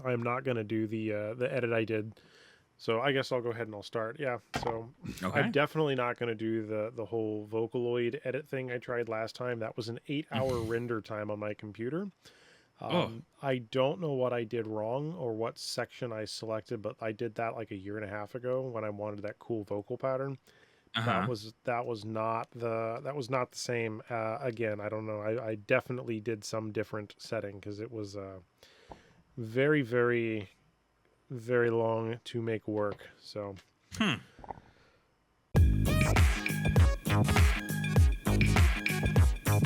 I'm not going to do the edit I did. So I guess I'll go ahead and I'll start. Yeah. So I'm Okay. definitely not going to do the whole Vocaloid edit thing I tried last time. That was an 8-hour render time on my computer. Oh. I don't know what I did wrong or what section I selected, but I did that like a year and a half ago when I wanted that cool vocal pattern. Uh-huh. That was not the same. Again, I don't know. I definitely did some different setting because it was very very very long to make work. So, Hmm.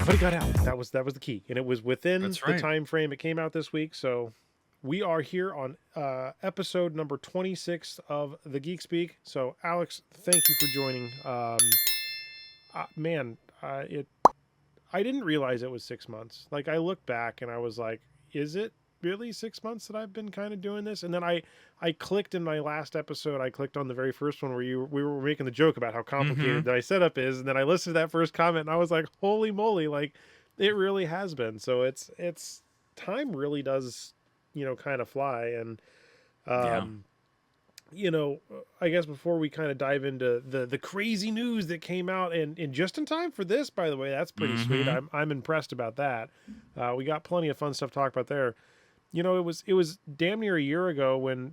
but it got out. That was the key, and it was within That's the right. time frame it came out this week. So we are here on episode number 26 of the Geek Speak. So Alex, thank you for joining. Man, it I didn't realize it was 6 months. Like I looked back and I was like, is it really 6 months that I've been kind of doing this? And then I clicked in my last episode. I clicked on the very first one where we were making the joke about how Mm-hmm. complicated my setup is, and then I listened to that first comment and I was like, holy moly! Like it really has been. So it's time really does kind of fly and Yeah. um you know, I guess before we kind of dive into the crazy news that came out and just in time for this, by the way, that's pretty sweet. Mm-hmm. I'm impressed about that. We got plenty of fun stuff to talk about there. It was damn near a year ago when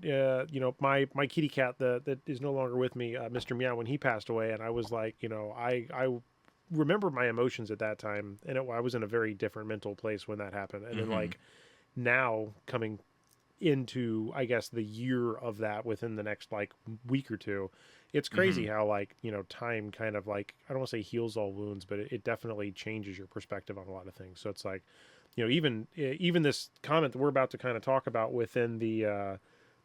my kitty cat that is no longer with me, Mr. Meow, when he passed away, and I was like, I remember my emotions at that time, and I was in a very different mental place when that happened, and then Mm-hmm. like now coming into I guess the year of that within the next like week or two. It's Mm-hmm. crazy how like time kind of like I don't want to say heals all wounds, but it definitely changes your perspective on a lot of things. So it's like even this comment that we're about to kind of talk about within the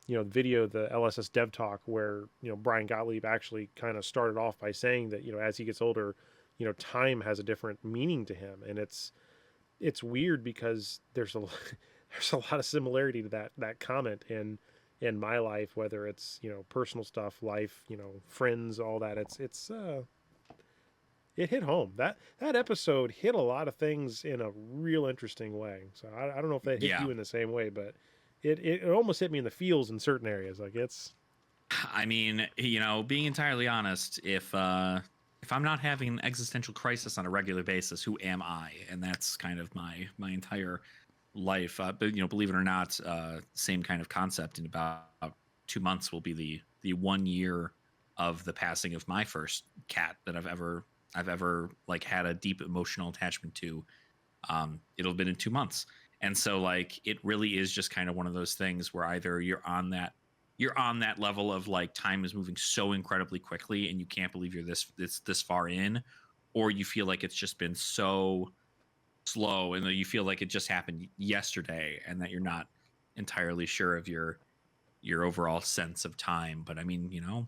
video, the LSS Dev Talk, where Brian Gottlieb actually kind of started off by saying that as he gets older, time has a different meaning to him, and it's weird because there's a lot of similarity to that comment in my life, whether it's personal stuff, life, friends, all that. It hit home. That episode hit a lot of things in a real interesting way. So I don't know if that hit Yeah. you in the same way, but it almost hit me in the feels in certain areas. Like it's I mean, being entirely honest, if I'm not having an existential crisis on a regular basis, who am I? And that's kind of my entire life. But believe it or not, same kind of concept. In about 2 months will be the 1 year of the passing of my first cat that I've ever like had a deep emotional attachment to. It'll have been in 2 months. And so like it really is just kind of one of those things where either you're on that level of like time is moving so incredibly quickly and you can't believe you're this far in, or you feel like it's just been so slow and that you feel like it just happened yesterday and that you're not entirely sure of your overall sense of time. But I mean,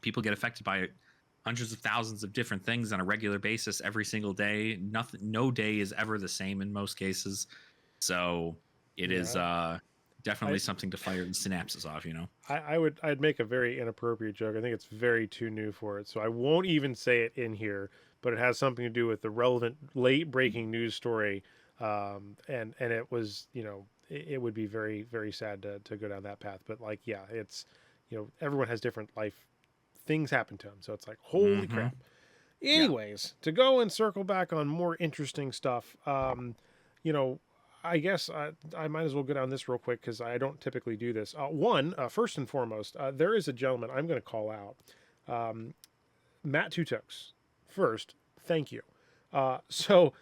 people get affected by hundreds of thousands of different things on a regular basis every single day. Nothing, no day is ever the same in most cases. So it is yeah. definitely I something to fire the synapses off. I'd make a very inappropriate joke. I think it's very too new for it, so I won't even say it in here. But it has something to do with the relevant late breaking news story, and it was it would be very very sad to go down that path. But like yeah, it's everyone has different life things happen to them, so it's like holy Mm-hmm. crap. Yeah. Anyways, to go and circle back on more interesting stuff, you know, I guess I might as well go down this real quick because I don't typically do this. First and foremost, there is a gentleman I'm going to call out, um, Matt Tutokes. First, thank you. So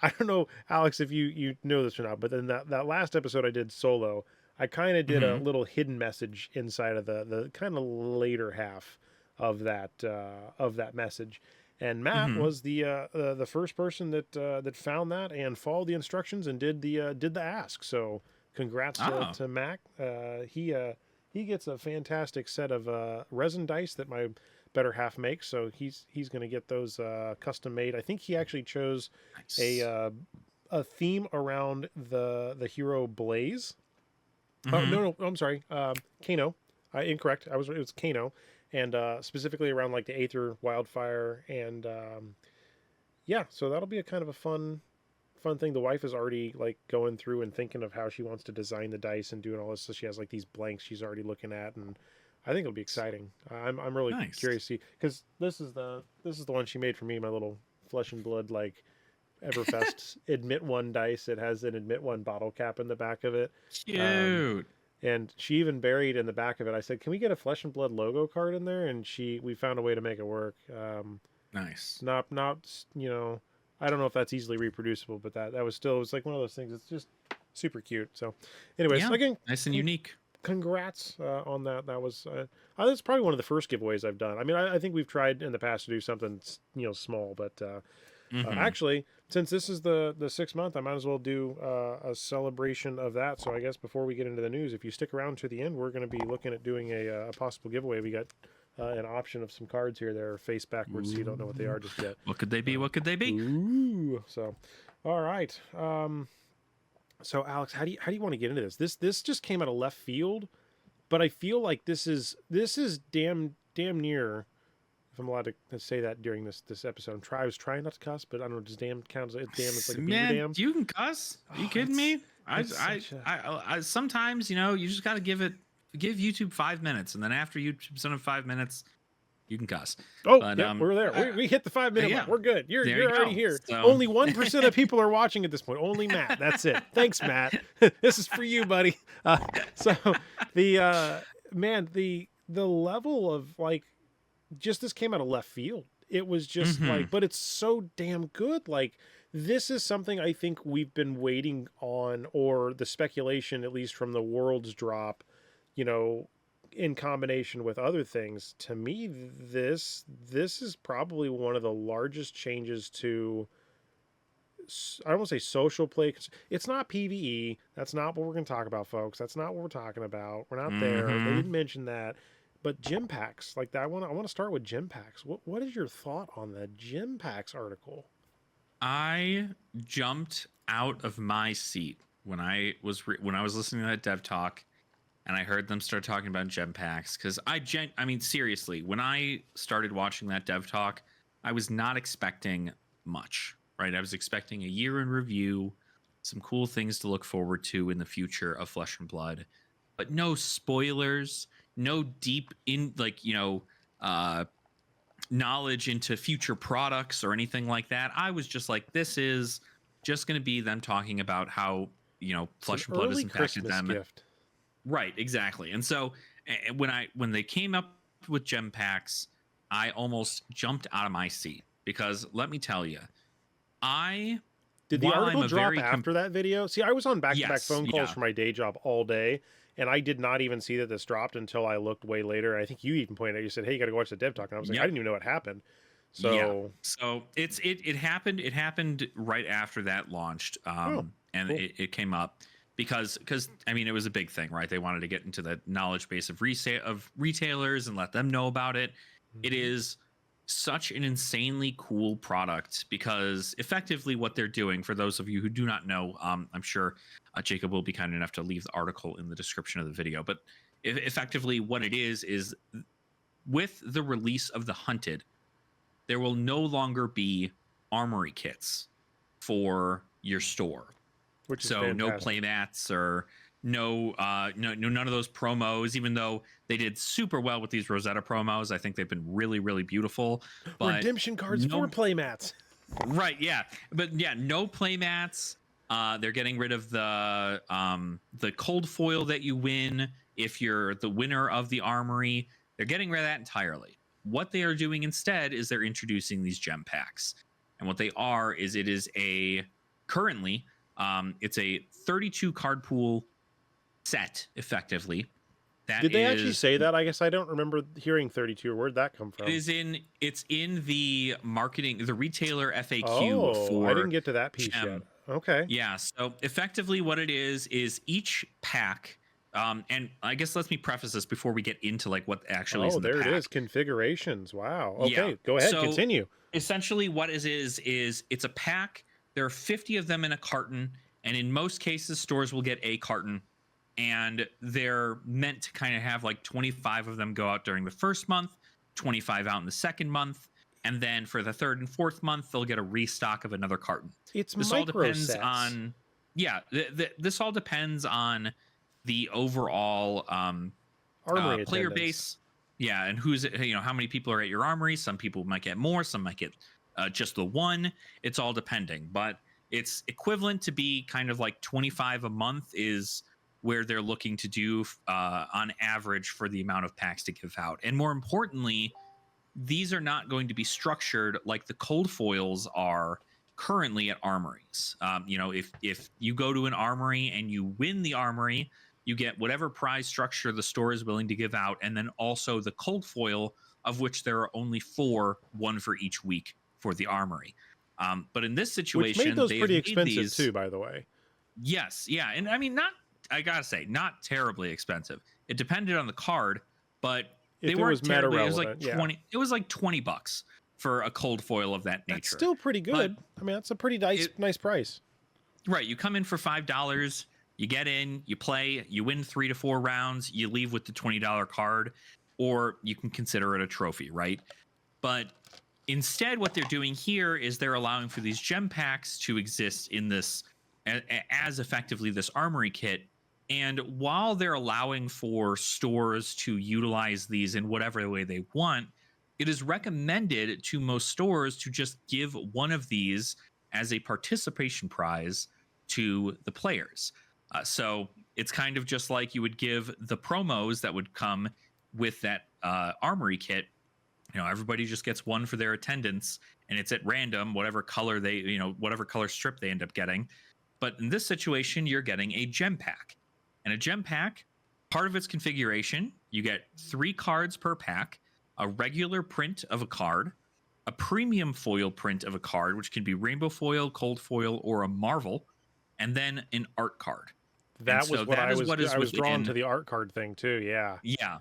I don't know, Alex, if you know this or not, but then that last episode I did solo, I kind of did a Mm-hmm. little hidden message inside of the kind of later half of that message. And Matt Mm-hmm. was the first person that found that and followed the instructions and did the ask. So congrats Oh, to Mac. He gets a fantastic set of resin dice that my better half makes. So he's going to get those custom made. I think he actually chose a nice. uh, a theme around the hero Blaze. Oh Mm-hmm. no, I'm sorry, Kano. Incorrect. It was Kano, and specifically around like the Aether Wildfire and yeah. So that'll be a kind of a fun fun thing. The wife is already like going through and thinking of how she wants to design the dice and doing all this. So she has like these blanks she's already looking at, and I think it'll be exciting. I'm really Nice. curious to see, because this is the one she made for me, my little Flesh and Blood like Everfest Admit One dice. It has an Admit One bottle cap in the back of it. Cute. And she even buried in the back of it. I said, "Can we get a Flesh and Blood logo card in there?" And we found a way to make it work. Nice. Not you know, I don't know if that's easily reproducible, but that was still, it was like one of those things. It's just super cute. So, anyways, Yeah, so again, nice and unique. congrats on that. That was that's probably one of the first giveaways I've done. I mean, I think we've tried in the past to do something small, but actually, since this is the 6th month, I might as well do a celebration of that. So I guess before we get into the news, if you stick around to the end, we're going to be looking at doing a possible giveaway. We got an option of some cards here that are face backwards, so you don't know what they are just yet. What could they be? What could they be? Ooh. So, all right. So Alex, how do you want to get into this? This just came out of left field, but I feel like this is damn near. If I'm allowed to say that during this episode, I was trying not to cuss, but I don't know. Does damn count as damn? It's like a beaver dam. You can cuss. Are you kidding me? I sometimes you just got to give YouTube 5 minutes, and then after YouTube's done in 5 minutes, you can cuss. Oh, but, we're there. We hit the 5 minute mark. We're good. You're already here. So. Only 1% of people are watching at this point. Only Matt. That's it. Thanks, Matt. This is for you, buddy. So the the level of like, just this came out of left field. It was just like, but it's so damn good. Like, this is something I think we've been waiting on, or the speculation, at least from the World's drop, in combination with other things. To me, this is probably one of the largest changes to, I don't want to say social play. It's not PvE. That's not what we're going to talk about, folks. That's not what we're talking about. We're not there. They didn't mention that. But gym packs, like that, I want to start with gym packs. What is your thought on the gym packs article? I jumped out of my seat when I was listening to that dev talk, and I heard them start talking about gem packs, because I mean seriously, when I started watching that dev talk, I was not expecting much, right? I was expecting a year in review, some cool things to look forward to in the future of Flesh and Blood, but no spoilers. No deep in knowledge into future products or anything like that. I was just like, this is just going to be them talking about how Flesh and Blood has impacted them. Gift. Right, exactly. And so when they came up with gem packs, I almost jumped out of my seat, because let me tell you, did the article drop after that video? See, I was on back-to-back phone calls for my day job all day, and I did not even see that this dropped until I looked way later. I think you even pointed out, you said, "Hey, you got to go watch the dev talk," and I was like, I didn't even know what happened. So, so it happened. It happened right after that launched, and cool. it came up because I mean, it was a big thing, right? They wanted to get into the knowledge base of retailers and let them know about it. It is such an insanely cool product, because effectively what they're doing, for those of you who do not know, I'm sure Jacob will be kind enough to leave the article in the description of the video, but effectively what it is with the release of the Hunted, there will no longer be armory kits for your store. Which is so fantastic. No play mats or no, none of those promos, even though they did super well with these Rosetta promos. I think they've been really, really beautiful. But redemption cards for playmats. Right, yeah. But yeah, no playmats. They're getting rid of the cold foil that you win if you're the winner of the armory. They're getting rid of that entirely. What they are doing instead is they're introducing these gem packs. And what they are is it is currently it's a 32 card pool set, effectively. Did they actually say that? I guess I don't remember hearing 32. Where'd that come from? It's in the marketing, the retailer FAQ for I didn't get to that piece yet. Okay. Yeah. So effectively what it is each pack, and I guess let me preface this before we get into like what actually is in the pack. There it is. Configurations. Wow. Okay. Yeah. Go ahead. Continue. Essentially what it is it's a pack. There are 50 of them in a carton, and in most cases stores will get a carton. And they're meant to kind of have like 25 of them go out during the first month, 25 out in the second month. And then for the third and fourth month, they'll get a restock of another carton. It's This all micro depends sets. on, yeah, this all depends on the overall Armory player attendance. base. Yeah, and who's, how many people are at your armory. Some people might get more, some might get just the one. It's all depending, but it's equivalent to be kind of like 25 a month is where they're looking to do on average for the amount of packs to give out. And more importantly, these are not going to be structured like the cold foils are currently at armories. If you go to an armory and you win the armory, you get whatever prize structure the store is willing to give out, and then also the cold foil, of which there are only 4, one for each week for the armory. But in this situation, which made those they pretty have made expensive these, too, by the way. Yes, yeah, and I mean, I gotta say, not terribly expensive. It depended on the card, but If they it weren't was meta terribly. It was like relevant, 20. It was like $20 for a cold foil of that nature. That's still pretty good. I mean, that's a pretty nice price. Right, you come in for $5. You get in, you play, you win 3 to 4 rounds, you leave with the $20 card, or you can consider it a trophy, right? But instead, what they're doing here is they're allowing for these gem packs to exist in this as effectively this armory kit. And while they're allowing for stores to utilize these in whatever way they want, it is recommended to most stores to just give one of these as a participation prize to the players. So it's kind of just like you would give the promos that would come with that armory kit. Everybody just gets one for their attendance, and it's at random, whatever color whatever color strip they end up getting. But in this situation, you're getting a gem pack. And a gem pack, part of its configuration, you get 3 cards per pack, a regular print of a card, a premium foil print of a card, which can be rainbow foil, cold foil, or a Marvel, and then an art card. That was what I was drawn to the art card thing too. Yeah. Yeah.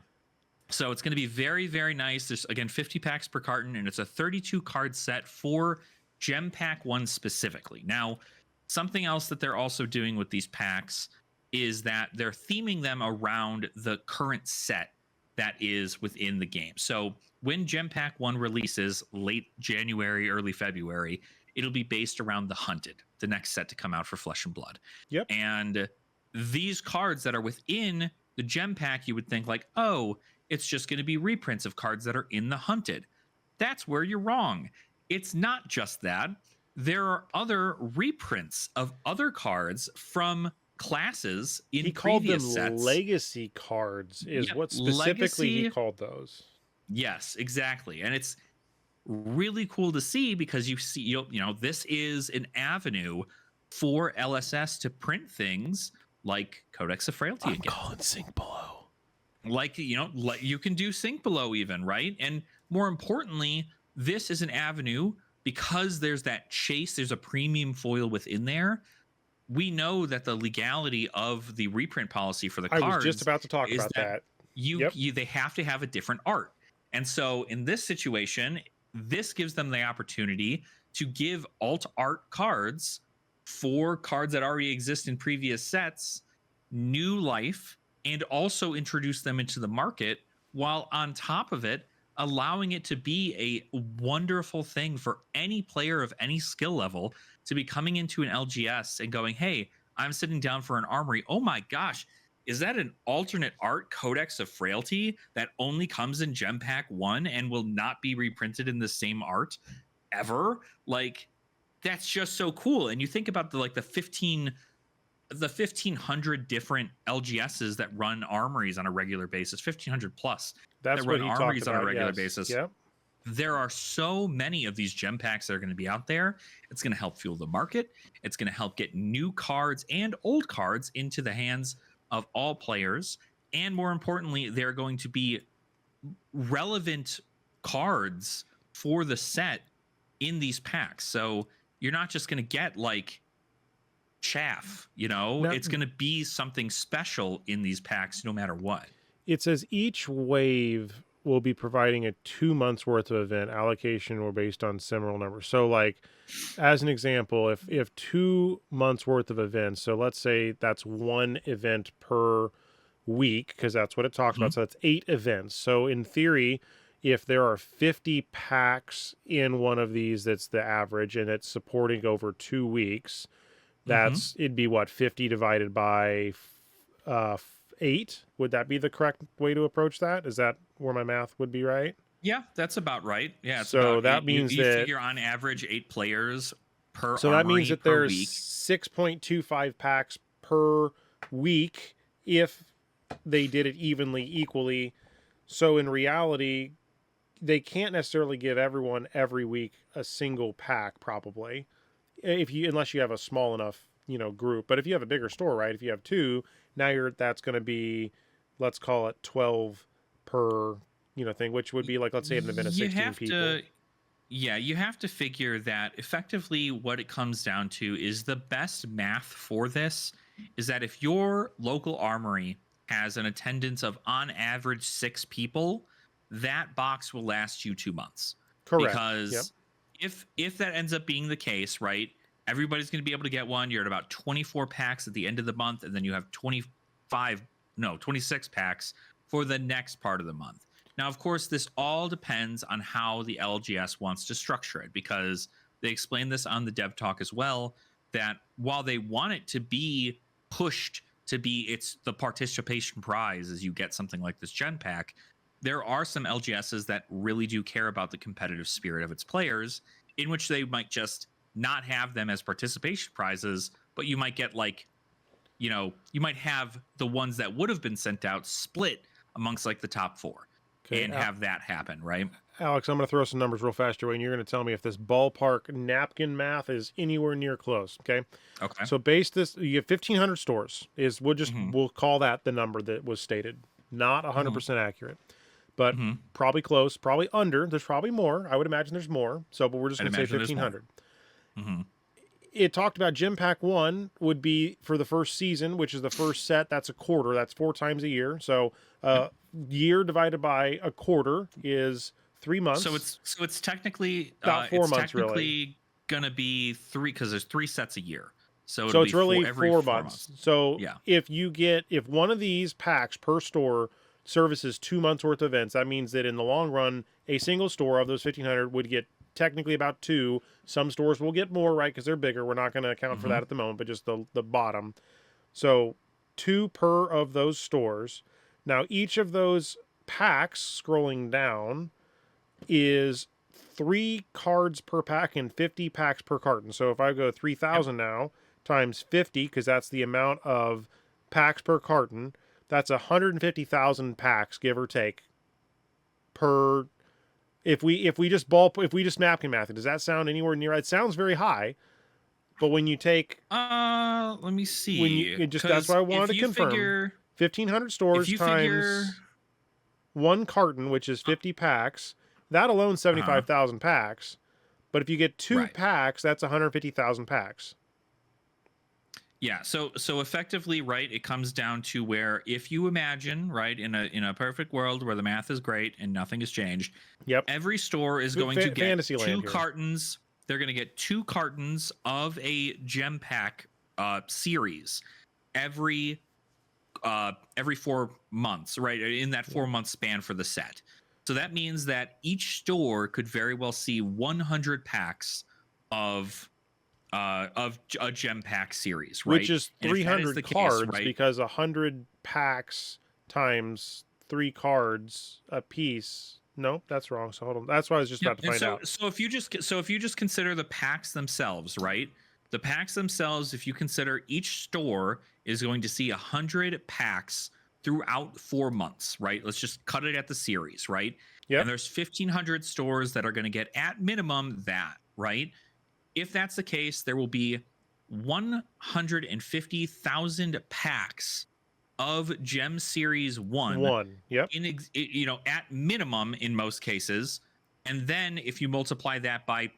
So it's going to be very, very nice. There's, again, 50 packs per carton, and it's a 32 card set for Gem Pack 1 specifically. Now, something else that they're also doing with these packs is that they're theming them around the current set that is within the game. So when Gem Pack 1 releases late January, early February, it'll be based around the Hunted, the next set to come out for Flesh and Blood. Yep. And these cards that are within the Gem Pack, you would think like, oh, it's just going to be reprints of cards that are in the Hunted. That's where you're wrong. It's not just that. There are other reprints of other cards from classes in previous sets. He called them legacy cards is what specifically he called those. Yes, exactly. And it's really cool to see because you see, this is an avenue for LSS to print things like Codex of Frailty again. I'm calling Sink Below. Like you can do Sink Below even, right? And more importantly, this is an avenue because there's that chase, there's a premium foil within there. We know that the legality of the reprint policy for the cards. I was just about to talk about that. They have to have a different art. And so in this situation, this gives them the opportunity to give alt art cards for cards that already exist in previous sets new life, and also introduce them into the market, while on top of it, allowing it to be a wonderful thing for any player of any skill level to be coming into an LGS and going, hey, I'm sitting down for an armory. Oh my gosh, is that an alternate art Codex of Frailty that only comes in Gem Pack 1 and will not be reprinted in the same art ever? Like, that's just so cool. And you think about the 1,500 different LGSs that run armories on a regular basis, 1,500 plus that run armories about, on a regular basis. Yep. There are so many of these gem packs that are going to be out there. It's going to help fuel the market. It's going to help get new cards and old cards into the hands of all players. And more importantly, they're going to be relevant cards for the set in these packs. So you're not just going to get like chaff, it's going to be something special in these packs no matter what. It says each wave will be providing a 2 months worth of event allocation or based on similar numbers. So like, as an example, if 2 months worth of events, so let's say that's one event per week, because that's what it talks about. So that's 8 events. So in theory, if there are 50 packs in one of these, that's the average, and it's supporting over 2 weeks, it'd be what, 50 divided by 8? Would that be the correct way to approach that? Is that where my math would be right? Yeah, that's about right. Yeah, it's So about that eight. means You that figure on average 8 players per so that means armory that per there's week. 6.25 packs per week if they did it equally. So in reality, they can't necessarily give everyone every week a single pack, probably, unless you have a small enough group. But if you have a bigger store, right? If you have 2, now that's going to be, let's call it 12 per thing, which would be like, let's say an event of 16 people. Yeah, you have to figure that effectively what it comes down to is the best math for this is that if your local armory has an attendance of on average 6 people, that box will last you 2 months. Correct. Because if that ends up being the case, right, everybody's going to be able to get one. You're at about 24 packs at the end of the month, and then you have 26 packs for the next part of the month. Now, of course, this all depends on how the LGS wants to structure it, because they explain this on the Dev Talk as well, that while they want it to be pushed to be it's the participation prize as you get something like this Gen Pack, there are some LGSs that really do care about the competitive spirit of its players, in which they might just not have them as participation prizes, but you might get you might have the ones that would have been sent out split amongst like the top 4. Okay, and have that happen, right? Alex, I'm going to throw some numbers real fast your way, and you're going to tell me if this ballpark napkin math is anywhere near close. Okay. So you have 1,500 stores. We'll call that the number that was stated. Not 100% accurate, but probably close. Probably under. There's probably more. I would imagine there's more. But we're just going to say 1,500. It talked about Gym Pack 1 would be for the first season, which is the first set. That's a quarter. That's 4 times a year. So year divided by a quarter is 3 months. So it's technically about 4 months. Really gonna be 3, because there's 3 sets a year. So it's really 4 months. So if one of these packs per store services 2 months worth of events, that means that in the long run, a single store of those 1,500 would get technically about 2. Some stores will get more, right, because they're bigger. We're not going to account for that at the moment, but just the bottom. So 2 per of those stores. Now, each of those packs, scrolling down, is 3 cards per pack and 50 packs per carton. So if I go 3,000 now times 50, because that's the amount of packs per carton, that's 150,000 packs, give or take, per. If we just napkin math it, does that sound anywhere near? It sounds very high, but when you take, let me see. That's why I wanted to confirm. 1,500 stores times 1 carton, which is 50 packs. That alone 75,000 packs. But if you get 2 packs, that's 150,000 packs. Yeah, so effectively, right, it comes down to where if you imagine, right, in a perfect world where the math is great and nothing has changed, every store is going to get 2 cartons. They're going to get 2 cartons of a Gem Pack series every 4 months, right, in that 4-month span for the set. So that means that each store could very well see 100 packs of a Gem Pack series, right? Which is 300 cards, right? Because 100 packs times 3 cards a piece. Nope, that's wrong. So hold on. That's what I was just about to find out. So if you just consider the packs themselves, right? The packs themselves, if you consider each store is going to see 100 packs throughout 4 months, right? Let's just cut it at the series, right? Yeah. And there's 1,500 stores that are going to get at minimum that, right? If that's the case, there will be 150,000 packs of Gem Series 1. Yep. At minimum in most cases. And then if you multiply that by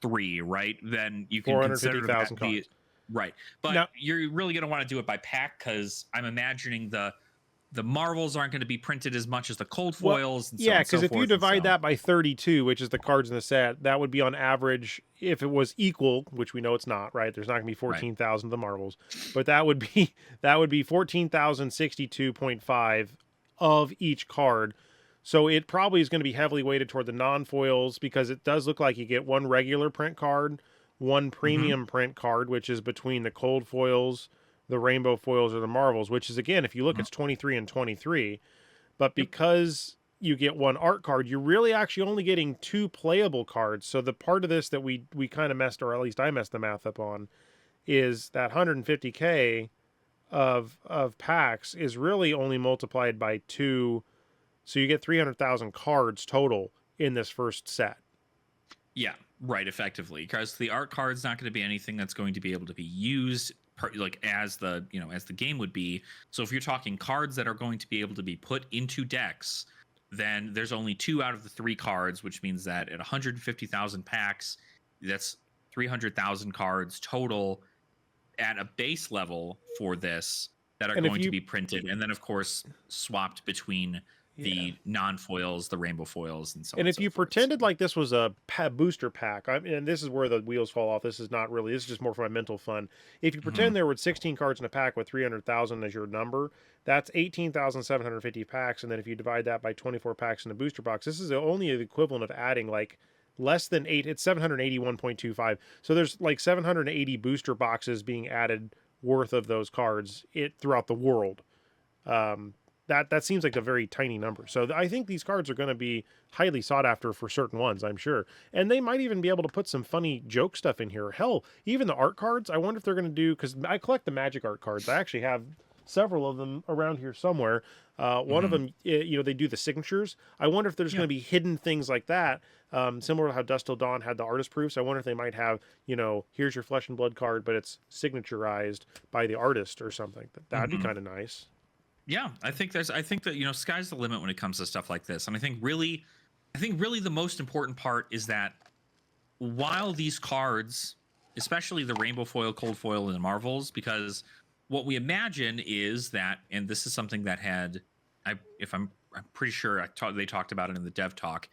3, right, then you can consider that cards. Right. But now, you're really going to want to do it by pack, because I'm imagining the marvels aren't going to be printed as much as the cold foils. And so yeah, because if you divide that by 32, which is the cards in the set, that would be on average, if it was equal, which we know it's not, right? There's not going to be 14,000 of the marvels, but that would be 14,062.5 of each card. So it probably is going to be heavily weighted toward the non-foils because it does look like you get one regular print card, one Hmm. premium print card, which is between the cold foils, the rainbow foils, or the marvels, which is, again, if you look, it's 23 and 23. But Yep. because you get one art card, you're really actually only getting two playable cards. So the part of this that we kind of messed, or at least I messed the math up on, is that 150K of packs is really only multiplied by two, so you get 300,000 cards total in this first set. Yeah, right. Effectively, because the art card's not going to be anything that's going to be able to be used like as the as the game would be. So if you're talking cards that are going to be able to be put into decks, then there's only 2 out of the 3 cards, which means that at 150,000 packs, that's 300,000 cards total at a base level for this that are And if going to you, be printed, and then of course swapped between yeah, the non-foils, the rainbow foils, and so on and and if so you forth. So, pretended like this was a booster pack, and this is where the wheels fall off. This is not really. This is just more for my mental fun. If you mhm. pretend there were 16 cards in a pack with 300,000 as your number, that's 18,750 packs. And then if you divide that by 24 packs in a booster box, this is only the equivalent of adding like less than 8. It's 781.25. So there's like 780 booster boxes being added worth of those cards throughout the world. Um, that seems like a very tiny number. So I think these cards are going to be highly sought after for certain ones, I'm sure. And they might even be able to put some funny joke stuff in here. Hell, even the art cards, I wonder if they're going to do, because I collect the Magic art cards. I actually have several of them around here somewhere. One of Mhm. them, they do the signatures. I wonder if there's Yeah. going to be hidden things like that, similar to how Dust Till Dawn had the artist proofs. I wonder if they might have, here's your Flesh and Blood card, but it's signaturized by the artist or something. That'd be Mhm. kind of nice. Yeah, I think that sky's the limit when it comes to stuff like this. And I think really the most important part is that while these cards, especially the rainbow foil, cold foil, and the marvels, because what we imagine is that, and this is something that had, I'm pretty sure they talked about it in the dev talk,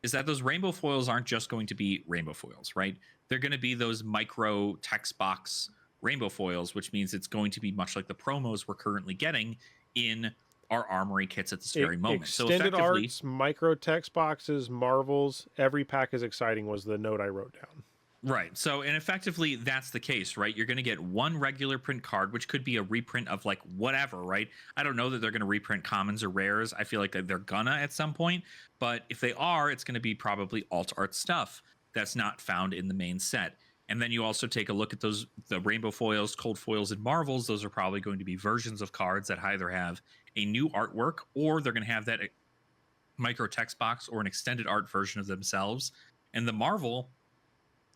is that those rainbow foils aren't just going to be rainbow foils, right? They're going to be those micro text box rainbow foils, which means it's going to be much like the promos we're currently getting in our armory kits at this very moment. So Extended effectively, arts, micro text boxes, marvels, every pack is exciting was the note I wrote down. right. So, and effectively, that's the case, right? You're going to get one regular print card, which could be a reprint of like whatever, right? I don't know that they're going to reprint commons or rares. I feel like they're gonna at some point, but if they are, it's going to be probably alt art stuff that's not found in the main set. And then you also take a look at the rainbow foils, cold foils, and marvels. Those are probably going to be versions of cards that either have a new artwork or they're going to have that micro text box or an extended art version of themselves. And the Marvel,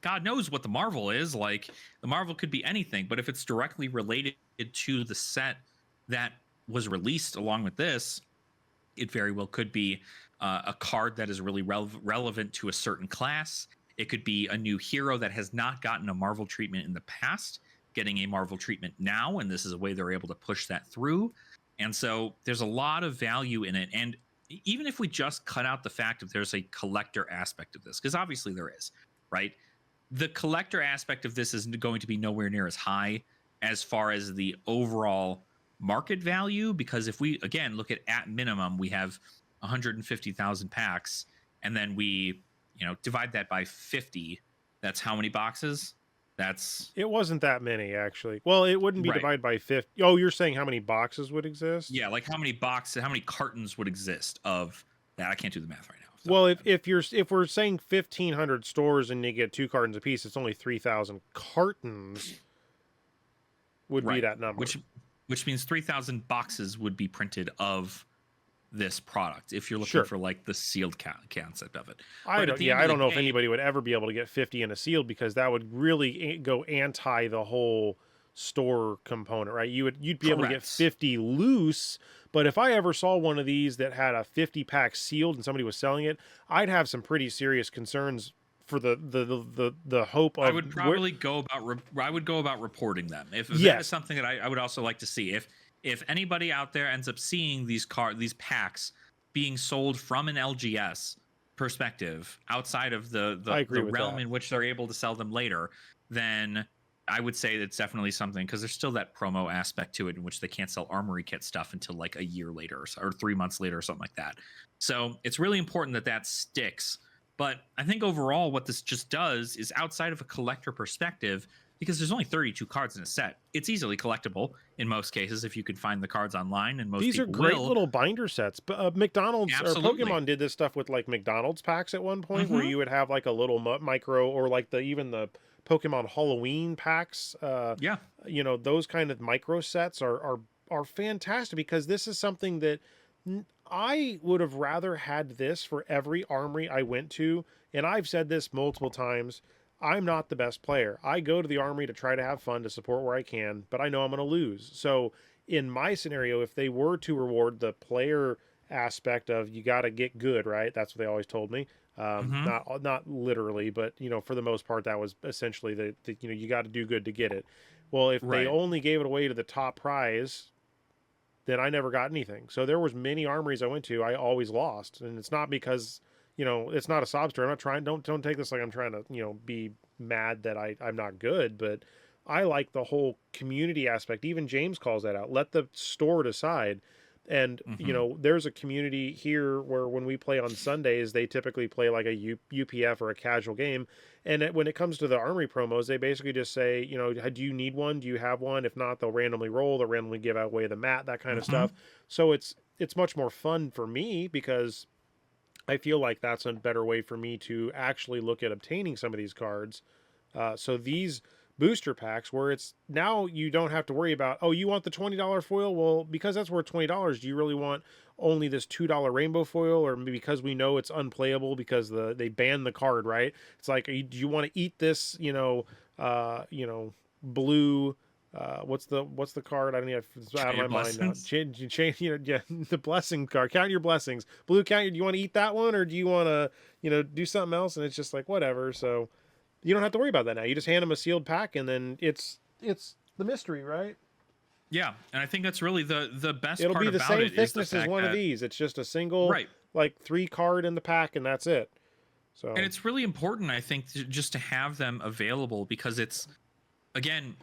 God knows what the Marvel is. Like the Marvel could be anything, but if it's directly related to the set that was released along with this, it very well could be a card that is really relevant to a certain class. It could be a new hero that has not gotten a Marvel treatment in the past, getting a Marvel treatment now, and this is a way they're able to push that through. And so there's a lot of value in it. And even if we just cut out the fact that there's a collector aspect of this, because obviously there is, right? The collector aspect of this is going to be nowhere near as high as far as the overall market value, because if we again look at minimum we have 150,000 packs, and then we divide that by 50, that's how many boxes? That's It wasn't that many actually. Well, it wouldn't be right. divided by 50. Oh, you're saying how many boxes would exist? Yeah, like how many cartons would exist of that? I can't do the math right now off the top of Well, my if head. if we're saying 1,500 stores and you get two cartons apiece, it's only 3,000 cartons would be Right, that number. which means 3,000 boxes would be printed of this product if you're looking Sure. for like the sealed concept of it. I But at don't. the Yeah, end I of the don't know if day, anybody would ever be able to get 50 in a sealed because that would really go anti the whole store component, right? You'd be able to get correct. 50 loose, but if I ever saw one of these that had a 50 pack sealed and somebody was selling it, I'd have some pretty serious concerns for the hope I of would where. probably go about I would go about reporting them. If that is Yes, something that I would also like to see. If anybody out there ends up seeing these packs being sold from an LGS perspective outside of I agree the with realm that. in which they're able to sell them later, then I would say that's definitely something, because there's still that promo aspect to it in which they can't sell armory kit stuff until like a year later or 3 months later or something like that. So it's really important that that sticks. But I think overall, what this just does is, outside of a collector perspective, because there's only 32 cards in a set, it's easily collectible in most cases if you can find the cards online, and most These are people great will. little binder sets. But McDonald's or Absolutely. Pokemon did this stuff with like McDonald's packs at one point, where Hmm. you would have like a little micro, or like even the Pokemon Halloween packs. Yeah. Those kind of micro sets are fantastic, because this is something that I would have rather had this for every armory I went to. And I've said this multiple times. I'm not the best player. I go to the armory to try to have fun, to support where I can, but I know I'm going to lose. So in my scenario, if they were to reward the player aspect of, you got to get good, right? That's what they always told me. Hmm. Not literally, but for the most part, that was essentially the you got to do good to get it. Well, if they Right. only gave it away to the top prize, then I never got anything. So there was many armories I went to, I always lost, and it's not because it's not a sob story. I'm not trying. Don't take this like I'm trying to be mad that I'm not good, but I like the whole community aspect. Even James calls that out. Let the store decide. And Hmm. there's a community here where when we play on Sundays, they typically play like a UPF or a casual game. And when it comes to the armory promos, they basically just say, do you need one? Do you have one? If not, they'll randomly roll. They'll randomly give away the mat, that kind of Hmm. stuff. So it's much more fun for me, because I feel like that's a better way for me to actually look at obtaining some of these cards. So these booster packs, where it's now you don't have to worry about, oh, you want the $20 foil? Well, because that's worth $20, do you really want only this $2 rainbow foil? Or because we know it's unplayable because they banned the card, right? It's like, do you want to eat this, blue? What's the card? I don't even. It's out Share of your my mind now. blessings. Change. Yeah, the blessing card. Count your blessings. Blue count. Do you want to eat that one, or do you want to do something else? And it's just like whatever. So you don't have to worry about that now. You just hand them a sealed pack, and then it's the mystery, right? Yeah, and I think that's really the best It'll part be the about same it, is the thickness as fact one of that, these. It's just a single, right. like 3 card in the pack, and that's it. And So it's really important, I think, just to have them available, because it's, again,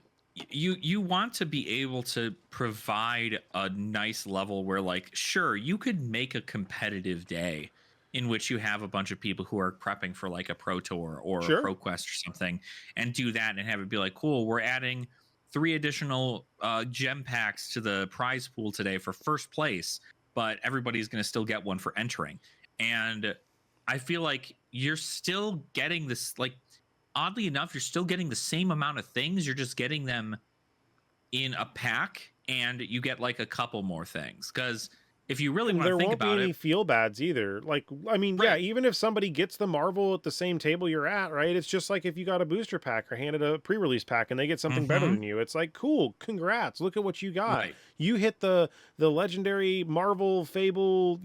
you want to be able to provide a nice level where, like, sure, you could make a competitive day in which you have a bunch of people who are prepping for like a pro tour or a sure. pro quest or something, and do that and have it be like, cool, we're adding 3 additional gem packs to the prize pool today for first place, but everybody's going to still get one for entering. And I feel like you're still getting this, like, oddly enough, you're still getting the same amount of things. You're just getting them in a pack, and you get like a couple more things. Because if you really And want to there think won't be about any it, feel bads either. Like, I mean, yeah, right? even if somebody gets the Marvel at the same table you're at, right? It's just like if you got a booster pack or handed a pre-release pack and they get something better Mm-hmm. than you. It's like, cool, congrats. Look at what you got. Right. You hit the legendary Marvel Fable,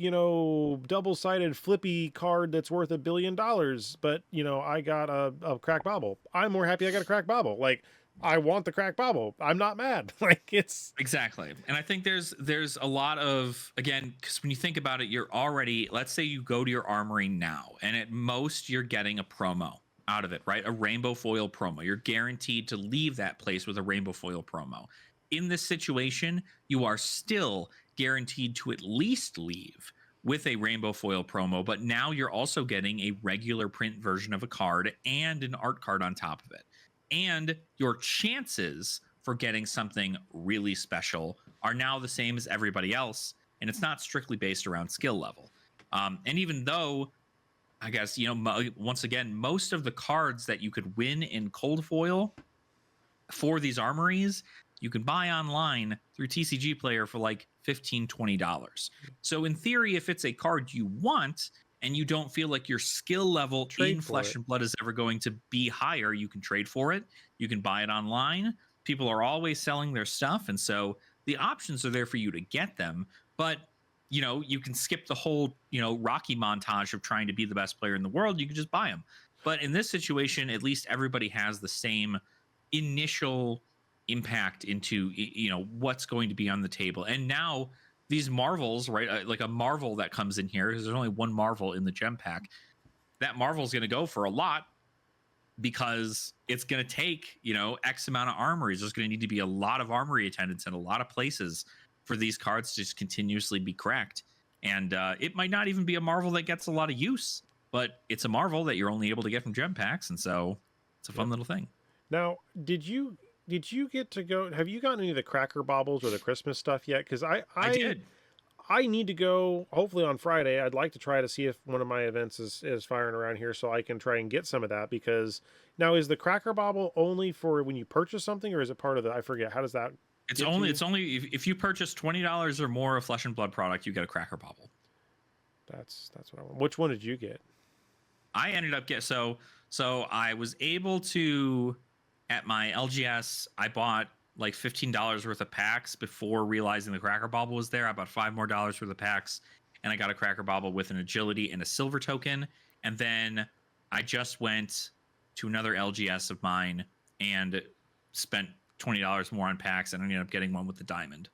double-sided flippy card that's worth $1 billion, but I got a crack bobble. I'm more happy I got a crack bobble. Like, I want the crack bobble. I'm not mad. Like, it's Exactly. And I think there's a lot of, again, because when you think about it, you're already, let's say you go to your armory now, and at most you're getting a promo out of it, right? A rainbow foil promo. You're guaranteed to leave that place with a rainbow foil promo. In this situation, you are still guaranteed to at least leave with a rainbow foil promo, but now you're also getting a regular print version of a card and an art card on top of it. And your chances for getting something really special are now the same as everybody else, and it's not strictly based around skill level. And even though, I guess, once again, most of the cards that you could win in cold foil for these armories, you can buy online through TCG Player for like $15-$20. So in theory, if it's a card you want and you don't feel like your skill level trade in for Flesh it. and Blood is ever going to be higher, you can trade for it. You can buy it online. People are always selling their stuff, and so the options are there for you to get them. But you can skip the whole Rocky montage of trying to be the best player in the world. You can just buy them. But in this situation, at least everybody has the same initial impact into what's going to be on the table. And now these marvels, right, like a marvel that comes in here, because there's only one marvel in the gem pack, that marvel is going to go for a lot. because it's going to take, X amount of armories. There's going to need to be a lot of armory attendants in a lot of places for these cards to just continuously be cracked. And it might not even be a Marvel that gets a lot of use, but it's a Marvel that you're only able to get from gem packs. And so it's a fun little thing. Now, did you get to go? Have you gotten any of the Cracker Baubles or the Christmas stuff yet? Because I did. I need to go hopefully on Friday. I'd like to try to see if one of my events is firing around here so I can try and get some of that. Because now, is the Cracker Bauble only for when you purchase something, or is it part of the? I forget. How does that? It's only if you purchase $20 or more of Flesh and Blood product, you get a Cracker Bauble. That's what I want. Which one did you get? I ended up so I was able to, at my LGS, I bought like $15 worth of packs before realizing the Cracker Bauble was there. I bought $5 more worth of packs, and I got a Cracker Bauble with an agility and a silver token. And then I just went to another LGS of mine and spent $20 more on packs, and I ended up getting one with the diamond.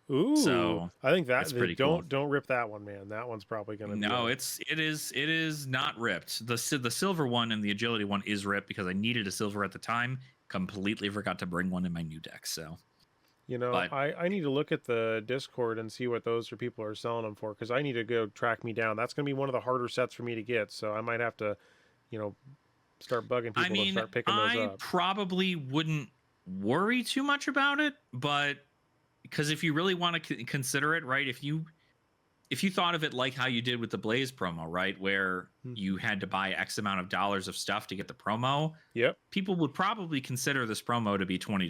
Ooh, so I think that's pretty cool. cool. Don't rip that one, man. That one's probably gonna. No, it is not ripped. The silver one and the agility one is ripped because I needed a silver at the time. Completely forgot to bring one in my new deck. So, I need to look at the Discord and see what those people are selling them for, because I need to go track me down. That's gonna be one of the harder sets for me to get. So I might have to, start bugging people to start picking those up. I probably wouldn't worry too much about it, but because if you really want to consider it, right? If you thought of it like how you did with the Blaze promo, right, where you had to buy X amount of dollars of stuff to get the promo, yep, people would probably consider this promo to be $20.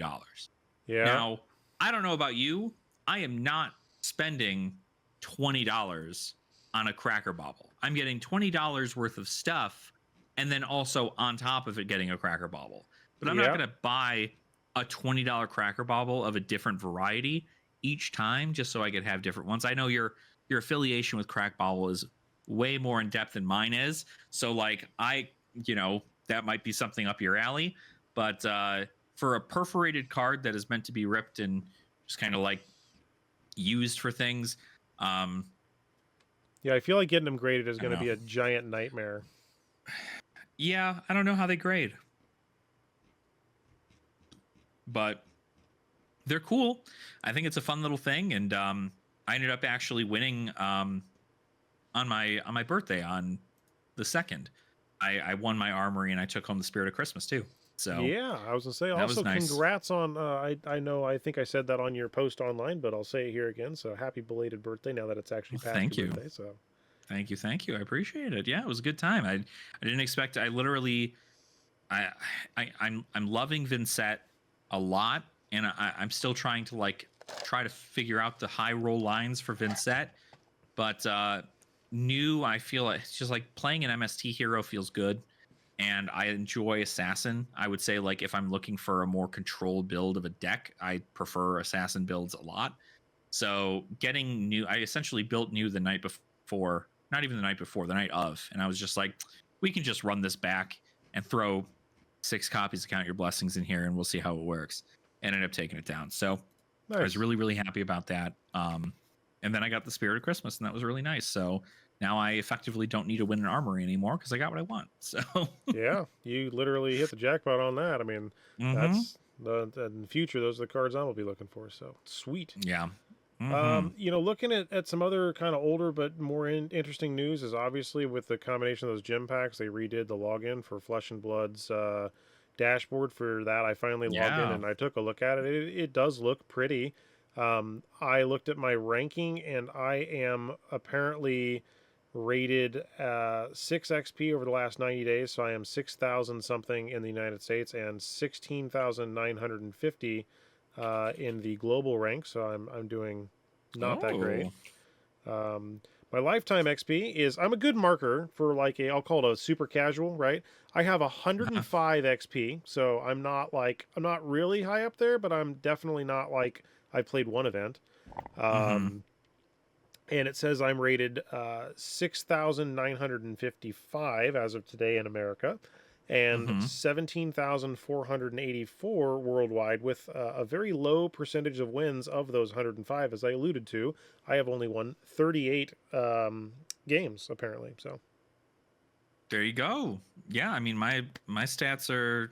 Yeah. Now, I don't know about you, I am not spending $20 on a Cracker Bauble. I'm getting $20 worth of stuff, and then also on top of it getting a Cracker Bauble. But I'm not going to buy a $20 Cracker Bauble of a different variety each time just so I could have different ones. I know your affiliation with Crack Bauble is way more in depth than mine is. So like that might be something up your alley, but for a perforated card that is meant to be ripped and just kind of like used for things. Yeah, I feel like getting them graded is going to be a giant nightmare. Yeah, I don't know how they grade, but they're cool. I think it's a fun little thing, and I ended up actually winning on my birthday on the 2nd. I won my armory, and I took home the Spirit of Christmas too. So yeah, I was gonna say also nice. Congrats on I think I said that on your post online, but I'll say it here again. So happy belated birthday now that it's actually past your birthday. So thank you. I appreciate it. Yeah, it was a good time. I didn't expect. I'm loving Vincent a lot, and I'm still trying to try to figure out the high roll lines for Vincent, but new, I feel like it's just like playing an MST hero feels good, and I enjoy assassin. I would say if I'm looking for a more controlled build of a deck, I prefer assassin builds a lot. So getting new, I essentially built new the night before, not even the night before, the night of, and I was just like, we can just run this back and throw 6 copies of Count Your Blessings in here, and we'll see how it works. And ended up taking it down. So nice. I was really, really happy about that. And then I got the Spirit of Christmas, and that was really nice. So now I effectively don't need to win an armory anymore because I got what I want. So yeah, you literally hit the jackpot on that. I mean, that's in the future, those are the cards I will be looking for. So sweet. Yeah. Looking at some other kind of older but more interesting news is obviously with the combination of those gem packs, they redid the login for Flesh and Blood's dashboard for that. I finally logged in and I took a look at it. It does look pretty. I looked at my ranking, and I am apparently rated 6 XP over the last 90 days. So I am 6,000 something in the United States and 16,950 in the global rank. So I'm doing not that great. My lifetime XP is, I'm a good marker for I'll call it a super casual, right? I have 105 XP. So I'm not really high up there, but I'm definitely not I played one event. And it says I'm rated 6,955 as of today in America, and 17,484 worldwide, with a very low percentage of wins of those 105. As I alluded to, I have only won 38 games, apparently. So There you go. Yeah, I mean my stats are,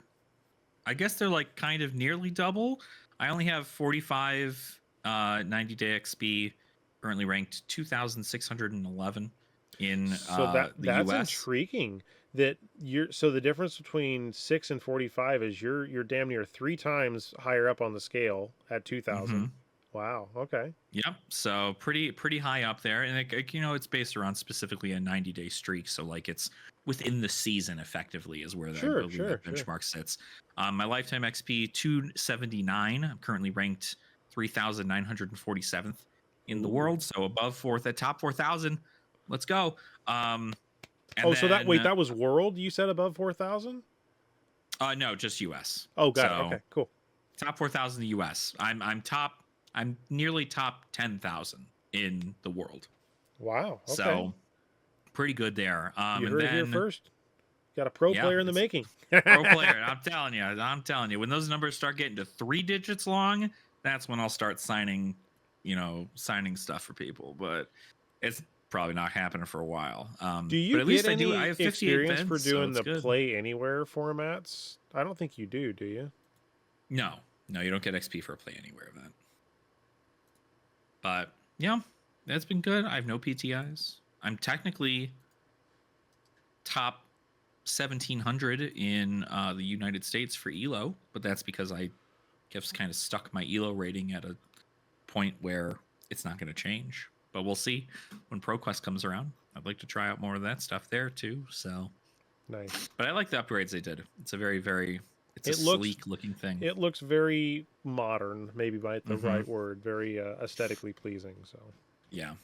I guess they're like kind of nearly double. I only have 45 90-day XP, currently ranked 2611 in So the that's US. intriguing. That you're so the difference between 6 and 45 is you're damn near 3 times higher up on the scale at 2,000. Mhm. Wow. Okay. Yep. So pretty high up there, and it's based around specifically a 90-day streak. So like it's within the season, effectively, is where I Sure. believe Sure. that Sure. benchmark sits. My lifetime XP 279. I'm currently ranked 3,947th in the Ooh. world, so above fourth at top 4,000. Let's go. And Oh, so that wait, then that was world. You said above 4,000. no, just US. Oh, got it. So Okay. Cool. top 4,000 in the US. I'm nearly top 10,000 in the world. Wow. Okay. So pretty good there. You And heard it here then first. Got a pro yeah, player in the it's making. pro player. I'm telling you, when those numbers start getting to 3 digits long, that's when I'll start signing, signing stuff for people. But it's probably not happening for a while. Do But you at least get I do. I any have 58 experience for beds, so doing it's the good. play anywhere formats? I don't think you do. Do you? No, you don't get XP for a play anywhere event. But yeah, that's been good. I have no PTIs. I'm technically top 1,700 in the United States for ELO, but that's because I just kind of stuck my ELO rating at a point where it's not going to change. But we'll see when ProQuest comes around. I'd like to try out more of that stuff there too. So Nice. but I like the upgrades they did. It's a it's a It looks sleek looking thing. it looks very modern, maybe by the Mm-hmm. right word, very aesthetically pleasing. So, Yeah.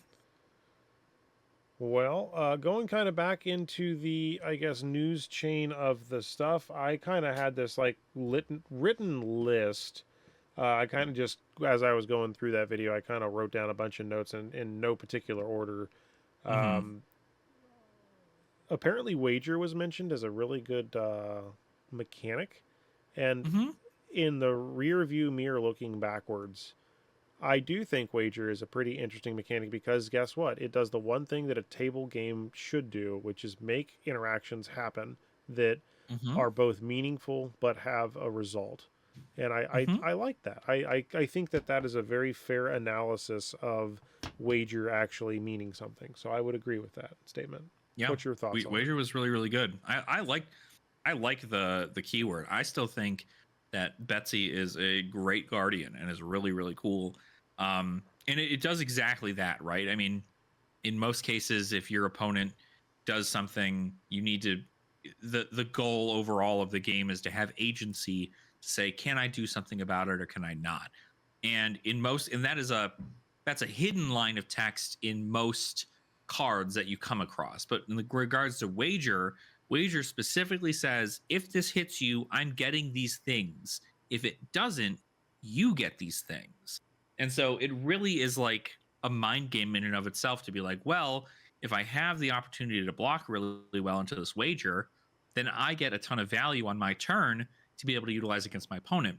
well, going kind of back into the, I guess, news chain of the stuff, I kind of had this like written list. I kind of just, as I was going through that video, I kind of wrote down a bunch of notes in no particular order. Mm-hmm. Um, Apparently, Wager was mentioned as a really good mechanic, and Mm-hmm. in the rear view mirror looking backwards, I do think Wager is a pretty interesting mechanic because guess what? It does the one thing that a table game should do, which is make interactions happen that Mm-hmm. are both meaningful but have a result. And Mm-hmm. I like that. I think that is a very fair analysis of Wager actually meaning something. So I would agree with that statement. Yeah. What's your thoughts on it? Wager was really, really good. I like the keyword. I still think that Betsy is a great guardian and is really, really cool. And it does exactly that, right? I mean, in most cases, if your opponent does something, you need to the goal overall of the game is to have agency to say, can I do something about it or can I not? And that's a hidden line of text in most cards that you come across. But in regards to Wager specifically says, if this hits you, I'm getting these things. If it doesn't, you get these things. And so it really is like a mind game in and of itself to be like, well, if I have the opportunity to block really well into this Wager, then I get a ton of value on my turn to be able to utilize against my opponent.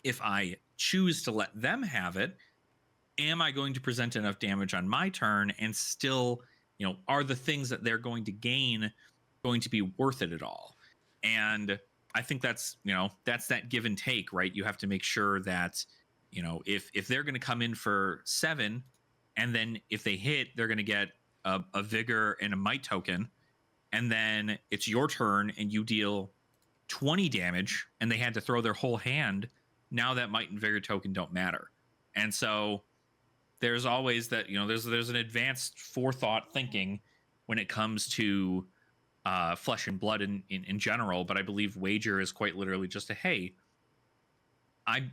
If I choose to let them have it, am I going to present enough damage on my turn and still, are the things that they're going to gain going to be worth it at all? And I think that's that give and take, right? You have to make sure that, if they're going to come in for 7 and then if they hit, they're going to get a vigor and a might token. And then it's your turn and you deal 20 damage and they had to throw their whole hand. Now that might and vigor token don't matter. And so there's always that, there's an advanced forethought thinking when it comes to flesh and blood in general. But I believe Wager is quite literally just hey,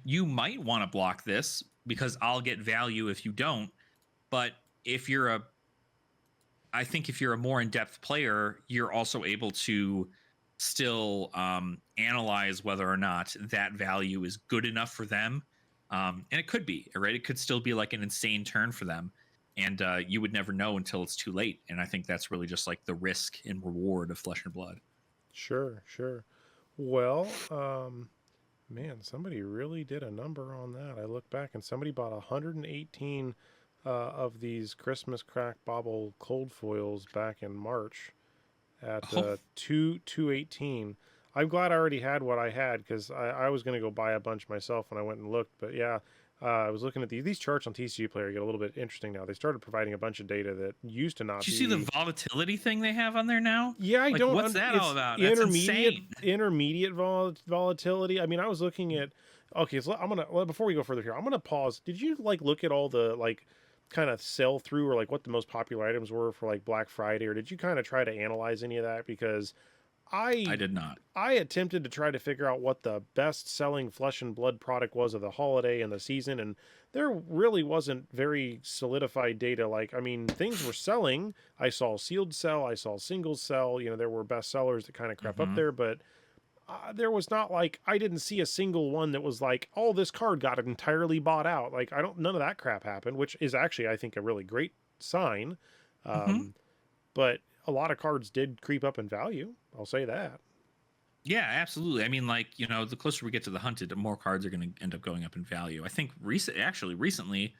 you might want to block this because I'll get value if you don't. But I think if you're a more in-depth player, you're also able to still analyze whether or not that value is good enough for them. And it could be, right? It could still be like an insane turn for them. And you would never know until it's too late. And I think that's really just like the risk and reward of Flesh and Blood. Sure, sure. Well, man, somebody really did a number on that. I look back and somebody bought 118 of these Christmas crack bobble cold foils back in March. at Oh, 218. I'm glad I already had what I had because I was going to go buy a bunch myself when I went and looked. But yeah, I was looking at these charts on TCG Player get a little bit interesting now. They started providing a bunch of data that used to not did you see the be. volatility thing they have on there now? Yeah, I Like, don't. what's that all It's about? That's insane. intermediate volatility. I mean, I was looking at. Okay, so I'm gonna before we go further here, I'm gonna pause. Did you like look at all the like kind of sell through or like what the most popular items were for like Black Friday, or did you kind of try to analyze any of that? Because I I did not. I attempted to try to figure out what the best selling flesh and blood product was of the holiday and the season, and there really wasn't very solidified data. Like, I mean, things were selling. I saw sealed sell, I saw singles sell. You know, there were best sellers that kind of crept up Hmm. there, but there was not like I didn't see a single one that was like, oh, this card got entirely bought out. Like, I don't, none of that crap happened, which is actually I think a really great sign. Hmm. Um, but a lot of cards did creep up in value. I'll say that. Yeah, absolutely. I mean, like, the closer we get to the hunted, the more cards are going to end up going up in value. I think recently,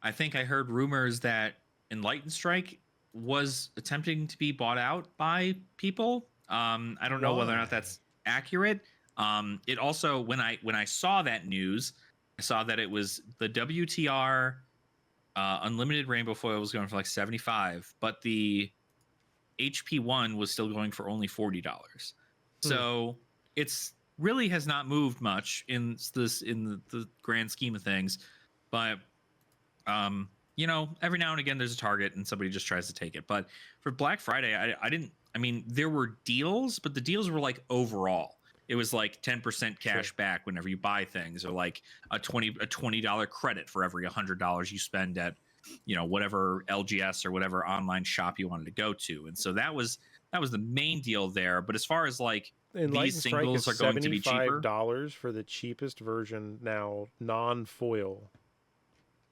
I think I heard rumors that Enlightened Strike was attempting to be bought out by people. I don't know whether or not Why? that's accurate. It also, when I saw that news, I saw that it was the WTR unlimited rainbow foil was going for like 75, but the HP1 was still going for only $40. Hmm. So it's really has not moved much in the grand scheme of things. But every now and again there's a target and somebody just tries to take it. But for Black Friday, I didn't. I mean, there were deals, but the deals were like overall. It was like 10% Sure. cash back whenever you buy things, or like a $20 credit for every $100 you spend at whatever LGS or whatever online shop you wanted to go to. And so that was the main deal there. But as far as like these Enlightened Strike is singles are going to be cheaper $75 for the cheapest version now, non foil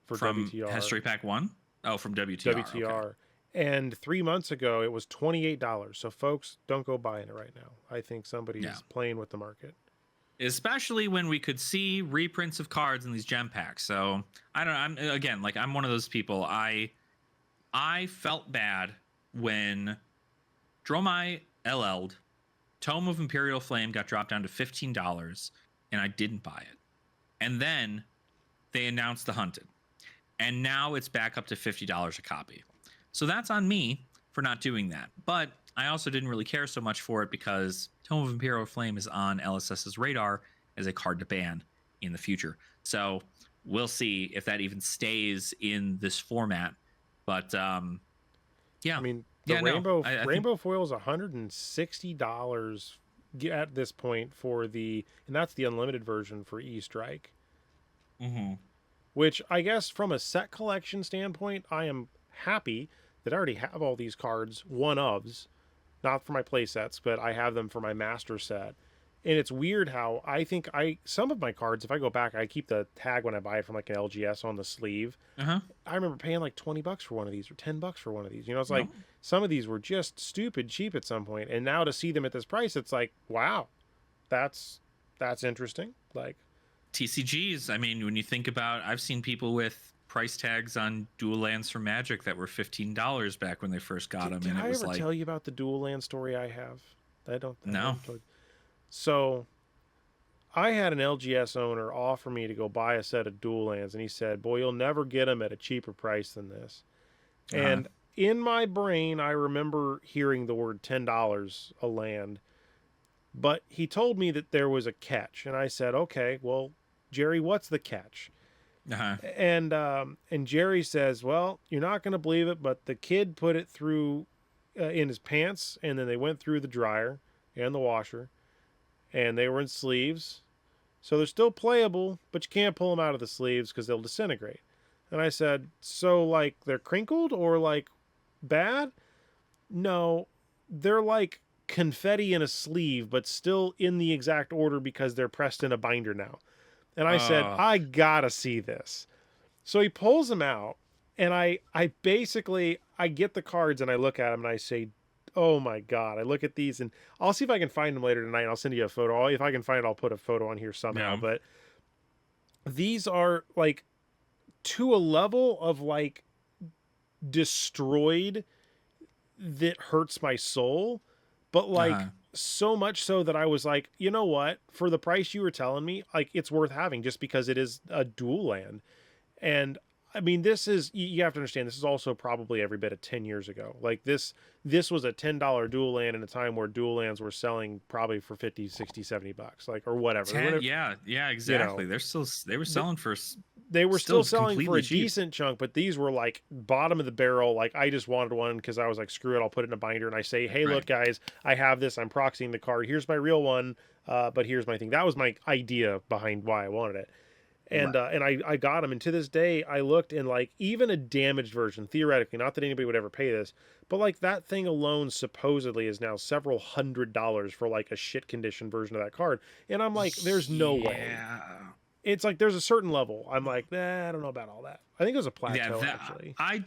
for from WTR. History Pack 1. Oh, from WTR. Okay. WTR. And 3 months ago, it was $28. So, folks, don't go buying it right now. I think Yeah. somebody's playing with the market. Especially when we could see reprints of cards in these gem packs. So I don't. I'm again like I'm one of those people. I felt bad when Dromai LL'd. Tome of Imperial Flame got dropped down to $15, and I didn't buy it. And then they announced the Hunted, and now it's back up to $50 a copy. So that's on me for not doing that. But I also didn't really care so much for it because Tome of Imperial Flame is on LSS's radar as a card to ban in the future. So we'll see if that even stays in this format. But I yeah, mean, the yeah, no, I think. rainbow foil is $160 at this point for and that's the unlimited version for E Strike. Mhm. Which I guess from a set collection standpoint, I am happy that I already have all these cards, one ofs, not for my play sets, but I have them for my master set. And it's weird how I think some of my cards, if I go back, I keep the tag when I buy it from like an LGS on the sleeve. Uh huh. I remember paying like $20 for one of these or $10 for one of these. You know, it's like No. some of these were just stupid cheap at some point, and now to see them at this price, it's like, wow, that's interesting. Like, TCGs. I mean, when you think about, I've seen people with price tags on dual lands for Magic that were $15 back when they first got them, did and it I was ever like, tell you about the dual land story I have? I no. haven't told you. So I had an LGS owner offer me to go buy a set of dual lands, and he said, "Boy, you'll never get them at a cheaper price than this." Uh huh. And in my brain, I remember hearing the word $10 a land, but he told me that there was a catch, and I said, "Okay, well, Jerry, what's the catch?" Uh huh. And Jerry says, "Well, you're not going to believe it, but the kid put it through in his pants, and then they went through the dryer and the washer, and they were in sleeves, so they're still playable, but you can't pull them out of the sleeves because they'll disintegrate." And I said, "So like they're crinkled or like bad?" "No, they're like confetti in a sleeve, but still in the exact order because they're pressed in a binder now." And I said, Oh, "I gotta see this." So he pulls them out, and I basically I get the cards and I look at them and I say, "Oh my god!" I look at these and I'll see if I can find them later tonight. And I'll send you a photo. If I can find it, I'll put a photo on here somehow. yeah. But these are like to a level of like destroyed that hurts my soul. but like Uh-huh. so much so that I was like, you know what, for the price you were telling me, like it's worth having just because it is a dual land. And I mean, this is, you have to understand, this is also probably every bit of 10 years ago. Like this was a $10 dual land in a time where dual lands were selling probably for 50, 60, $70, like, or whatever. 10, yeah, yeah, You know, exactly. They were selling for they were still still selling for completely a cheap. decent chunk, but these were like bottom of the barrel. Like I just wanted one because I was like, screw it, I'll put it in a binder. And I say, hey, Right. look, guys, I have this. I'm proxying the card. Here's my real one. But here's my thing. That was my idea behind why I wanted it. Right. And I got them. And to this day, I looked, and like even a damaged version, theoretically, not that anybody would ever pay this, but like that thing alone supposedly is now several $100s for like a shit condition version of that card. And I'm like, there's no way. Yeah. It's like there's a certain level. I'm like, I don't know about all that. I think it was a Yeah, plateau that actually. I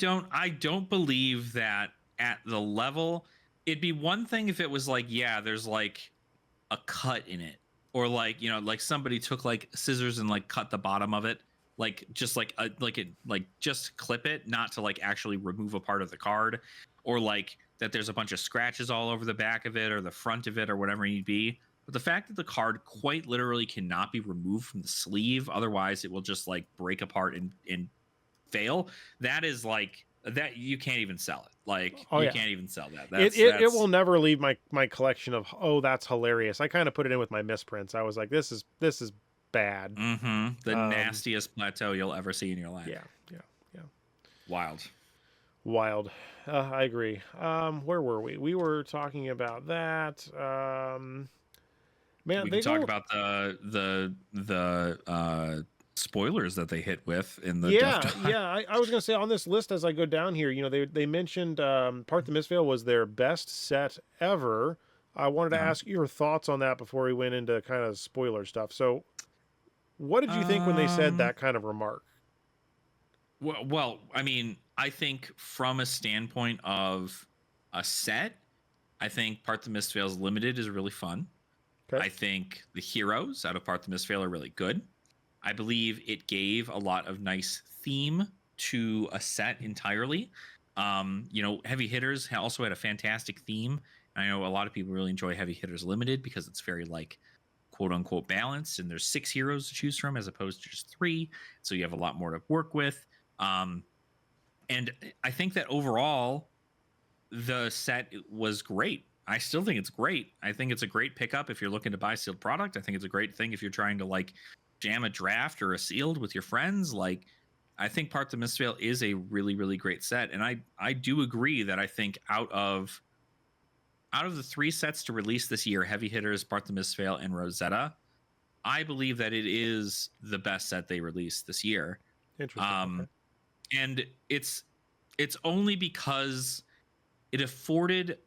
don't believe that at the level. It'd be one thing if it was like, yeah, there's like a cut in it, or like, like somebody took like scissors and like cut the bottom of it, like just like a like it like just clip it, not to like actually remove a part of the card, or like that there's a bunch of scratches all over the back of it or the front of it or whatever it need be. But the fact that the card quite literally cannot be removed from the sleeve, otherwise it will just like break apart and fail, that is like that you can't even sell it. Like Oh you yeah. can't even sell that. It will That's never leave my collection of, oh, that's hilarious. I kind of put it in with my misprints. I was like, this is bad. the Um nastiest plateau you'll ever see in your life. yeah, yeah, yeah. Wild. Wild. I agree. Where were we? We were talking about that. Man, We they can talk go. about the spoilers that they hit with in the Death Yeah, Dot. yeah. I was gonna say on this list as I go down here, they mentioned Part the Mistvale was their best set ever. I wanted to Uh-huh. ask your thoughts on that before we went into kind of spoiler stuff. So, what did you think when they said Um that kind of remark? well, I mean, I think from a standpoint of a set, I think Part the Mistveil's Limited is really fun. Okay. I think the heroes out of Part the Mistveil are really good. I believe it gave a lot of nice theme to a set entirely. Heavy hitters also had a fantastic theme. I know a lot of people really enjoy Heavy Hitters Limited because it's very like quote unquote balanced, and there's 6 heroes to choose from as opposed to just 3, so you have a lot more to work with. Um, and I think that overall the set was great. I still think it's great. I think it's a great pickup if you're looking to buy sealed product. I think it's a great thing if you're trying to like jam a draft or a sealed with your friends. Like, I think Part the Mistveil is a really, really great set. And I do agree that I think out of the 3 sets to release this year, Heavy Hitters, Part the Mistveil, and Rosetta, I believe that it is the best set they released this year. Interesting. Okay. And it's only because it afforded,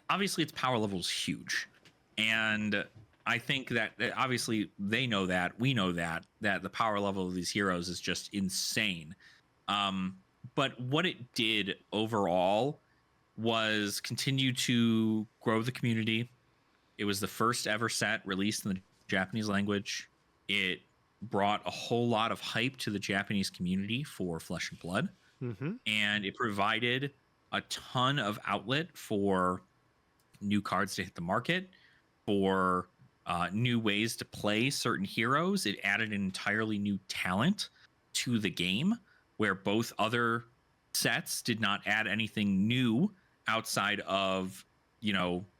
obviously its power level is huge, and I think that obviously they know that, we know that the power level of these heroes is just insane. But what it did overall was continue to grow the community. It was the first ever set released in the Japanese language. It brought a whole lot of hype to the Japanese community for Flesh and Blood, Mm-hmm. and it provided a ton of outlet for new cards to hit the market, for new ways to play certain heroes. It added an entirely new talent to the game, where both other sets did not add anything new outside of,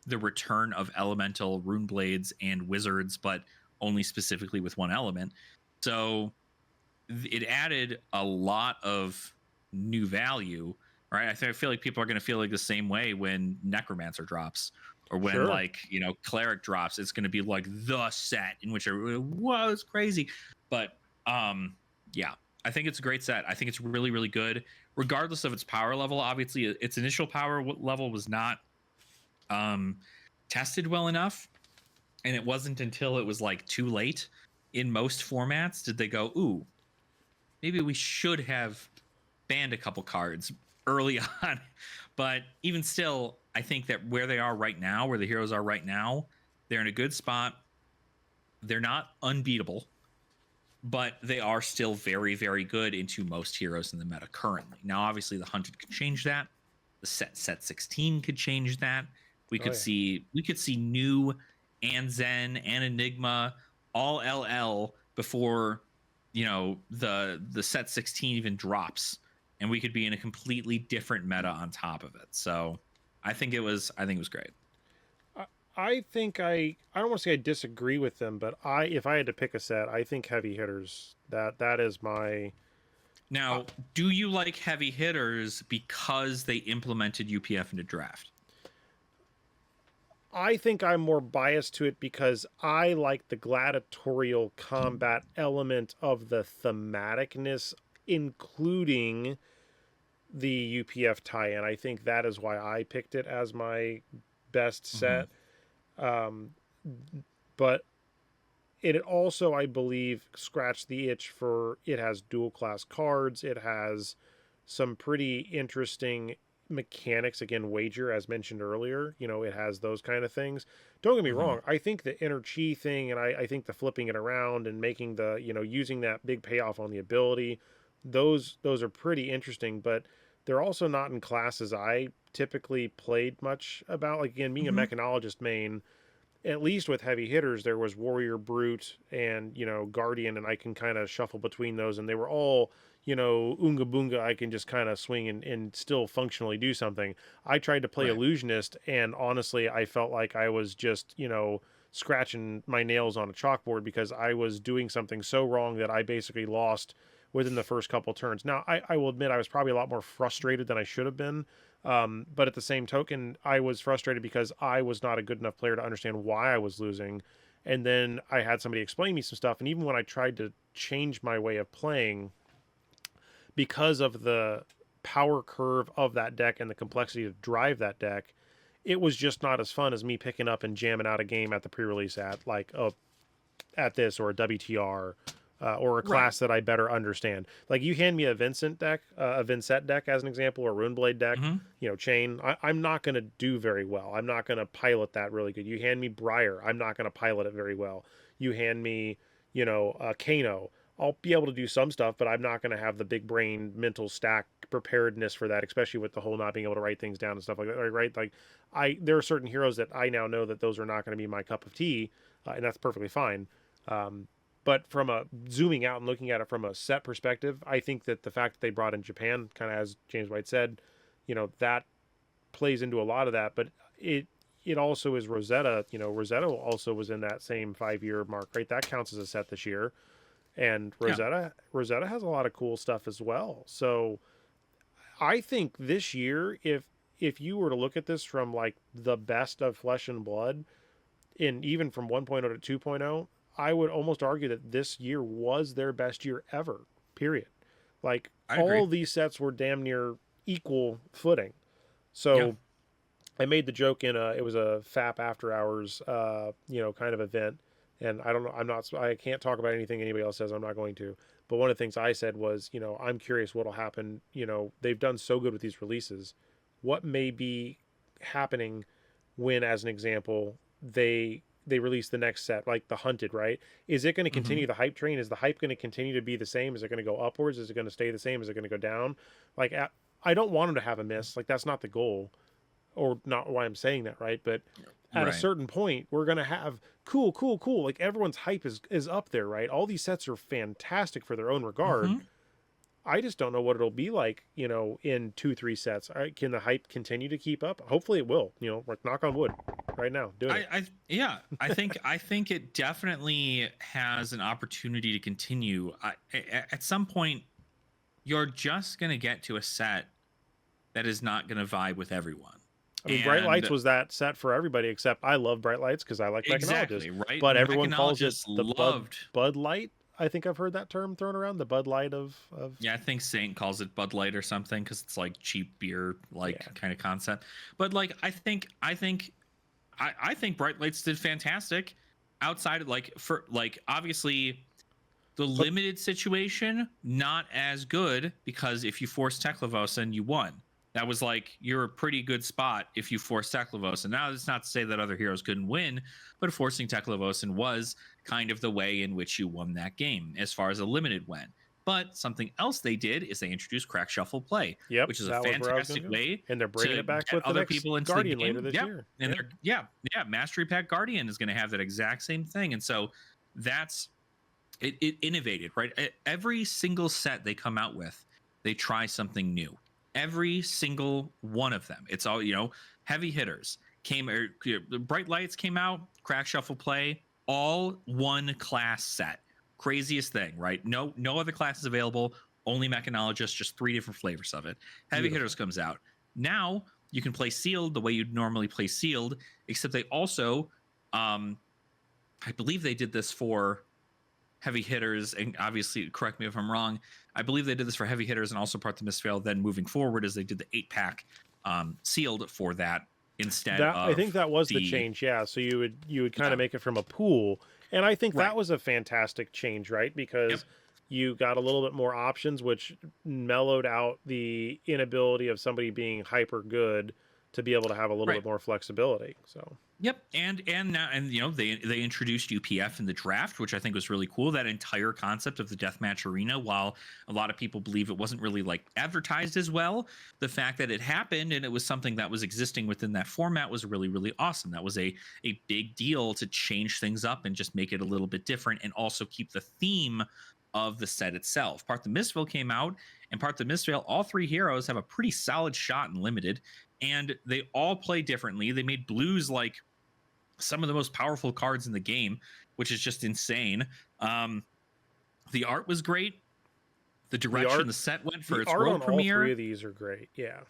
the return of elemental rune blades and wizards, but only specifically with one element. So it added a lot of new value, right? I feel like people are going to feel like the same way when Necromancer drops, or when Sure. like Cleric drops. It's going to be like the set in which whoa, it's crazy. But yeah, I think it's a great set. I think it's really, really good, regardless of its power level. Obviously, its initial power level was not tested well enough, and it wasn't until it was like too late in most formats did they go, ooh, maybe we should have banned a couple cards early on. But even still, I think that where they are right now, where the heroes are right now, they're in a good spot. They're not unbeatable, but they are still very, very good into most heroes in the meta currently. Now, obviously, the 100 could change that. The set 16 could change that. Oh yeah. We could see new and Zen and Enigma all LL before the set 16 even drops, and we could be in a completely different meta on top of it. So I think it was great. I think I don't want to say I disagree with them, but if I had to pick a set, I think heavy hitters. That is my. Uh, Now, do you like heavy hitters because they implemented UPF into draft? I think I'm more biased to it because I like the gladiatorial combat element of the thematicness, including the UPF tie-in. I think that is why I picked it as my best Mm-hmm. set. Um, but it also, I believe, scratched the itch for it has dual class cards. It has some pretty interesting mechanics. Again, wager, as mentioned earlier, it has those kind of things. Don't get me Mm-hmm. wrong. I think the inner chi thing, and I think the flipping it around and making using that big payoff on the ability, those are pretty interesting, but they're also not in classes I typically played much about. Like, again, being a Mm-hmm. mechanologist main, at least with heavy hitters, there was Warrior Brute and, Guardian, and I can kind of shuffle between those, and they were all, Unga Boonga, I can just kind of swing and still functionally do something. I tried to play Right. Illusionist, and honestly, I felt like I was just, scratching my nails on a chalkboard because I was doing something so wrong that I basically lost within the first couple turns. Now, I will admit I was probably a lot more frustrated than I should have been, but at the same token, I was frustrated because I was not a good enough player to understand why I was losing. And then I had somebody explain me some stuff. And even when I tried to change my way of playing, because of the power curve of that deck and the complexity to drive that deck, it was just not as fun as me picking up and jamming out a game at the pre-release at this or a WTR, or a Right. class that I better understand. Like, you hand me a Vincent deck as an example, or Runeblade deck, Mm-hmm. Chain. I'm not going to do very well. I'm not going to pilot that really good. You hand me Briar, I'm not going to pilot it very well. You hand me, Kano. I'll be able to do some stuff, but I'm not going to have the big brain mental stack preparedness for that, especially with the whole not being able to write things down and stuff like that. Right? Like, there are certain heroes that I now know that those are not going to be my cup of tea, and that's perfectly fine. Um, but from a zooming out and looking at it from a set perspective, I think that the fact that they brought in Japan, kind of as James White said, that plays into a lot of that. But it also is Rosetta. Rosetta also was in that same 5 year mark, right? That counts as a set this year, and Yeah. Rosetta has a lot of cool stuff as well. So I think this year, if you were to look at this from like the best of Flesh and Blood, and even from 1.0 to 2.0, I would almost argue that this year was their best year ever, period. Like, I agree. all these sets were damn near equal footing. Yeah. So I made the joke it was a FAP after hours, kind of event. And I don't know, I can't talk about anything anybody else says. I'm not going to. But one of the things I said was, I'm curious what'll happen. They've done so good with these releases. What may be happening when, as an example, they release the next set, like the Hunted, right? Is it going to Mm-hmm. continue the hype train? Is the hype going to continue to be the same? Is it going to go upwards? Is it going to stay the same? Is it going to go down? Like, I don't want them to have a miss. Like, that's not the goal, or not why I'm saying that, right? But at a Right. certain point, we're going to have cool, cool, cool. Like, everyone's hype is up there, right? All these sets are fantastic for their own regard. Mm-hmm. I just don't know what it'll be like, in 2, 3 sets. All right, can the hype continue to keep up? Hopefully it will. Like, knock on wood, right now, doing it. Yeah, I think it definitely has an opportunity to continue. At some point, you're just gonna get to a set that is not gonna vibe with everyone, I mean, Bright Lights and was that set for everybody, except I love Bright Lights because I like Mechanologist. exactly right. But everyone calls it Mechanologists the loved. Bud Light. I think I've heard that term thrown around. The Bud Light of Yeah, I think Saint calls it Bud Light or something because it's like cheap beer, yeah. like kind of concept. But like, I think Bright Lights did fantastic. Outside of like for like obviously the But limited situation not as good because if you forced Teklevosen, you won. That was like you're a pretty good spot if you forced Teklevosen. Now it's not to say that other heroes couldn't win, but forcing Teklevosen was kind of the way in which you won that game as far as a limited went. But something else they did is they introduced crack shuffle play, Yep, which is a that was where I was going fantastic to go. way And they're bringing to it back get with the other next people into the Guardian later game. this Yep. year. And they're Mastery Pack Guardian is going to have that exact same thing. And so that's it innovated, right? Every single set they come out with, they try something new. Every single one of them. It's all, heavy hitters came, bright lights came out, crack shuffle play, all one class set. Craziest thing, right? No other classes available, only mechanologists, just 3 different flavors of it. Heavy Beautiful. hitters comes out. Now you can play sealed the way you'd normally play sealed, except they also, I believe they did this for heavy hitters, and obviously correct me if I'm wrong, I believe they did this for heavy hitters and also part the Mistveil. Then moving forward, as they did the 8-pack sealed for that instead That of I think that was the change, yeah. So you would kind of make it from a pool, and I think that was a fantastic change, right? Because you got a little bit more options, which mellowed out the inability of somebody being hyper good to be able to have a little bit more flexibility. So and now they introduced UPF in the draft, which I think was really cool. That entire concept of the deathmatch arena, while a lot of people believe it wasn't really like advertised as well, the fact that it happened and it was something that was existing within that format was really, really awesome. That was a big deal to change things up and just make it a little bit different, and also keep the theme of the set itself. Part the Mistveil came out, and Part the Mistveil, all 3 heroes have a pretty solid shot in limited, and they all play differently. They made blues like some of the most powerful cards in the game, which is just insane. The art was great. The direction the set went for its world premiere. All 3 of these are great. Yeah.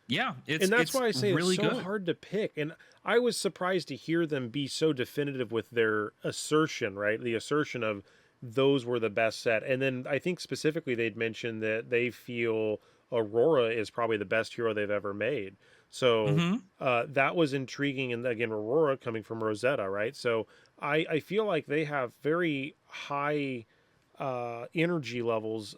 Yeah, and that's why I say really it's so good. hard to pick. And I was surprised to hear them be so definitive with their assertion, right? The assertion of those were the best set. And then I think specifically they'd mentioned that they feel Aurora is probably the best hero they've ever made. So that was intriguing. And again, Aurora coming from Rosetta, right? So I feel like they have very high energy levels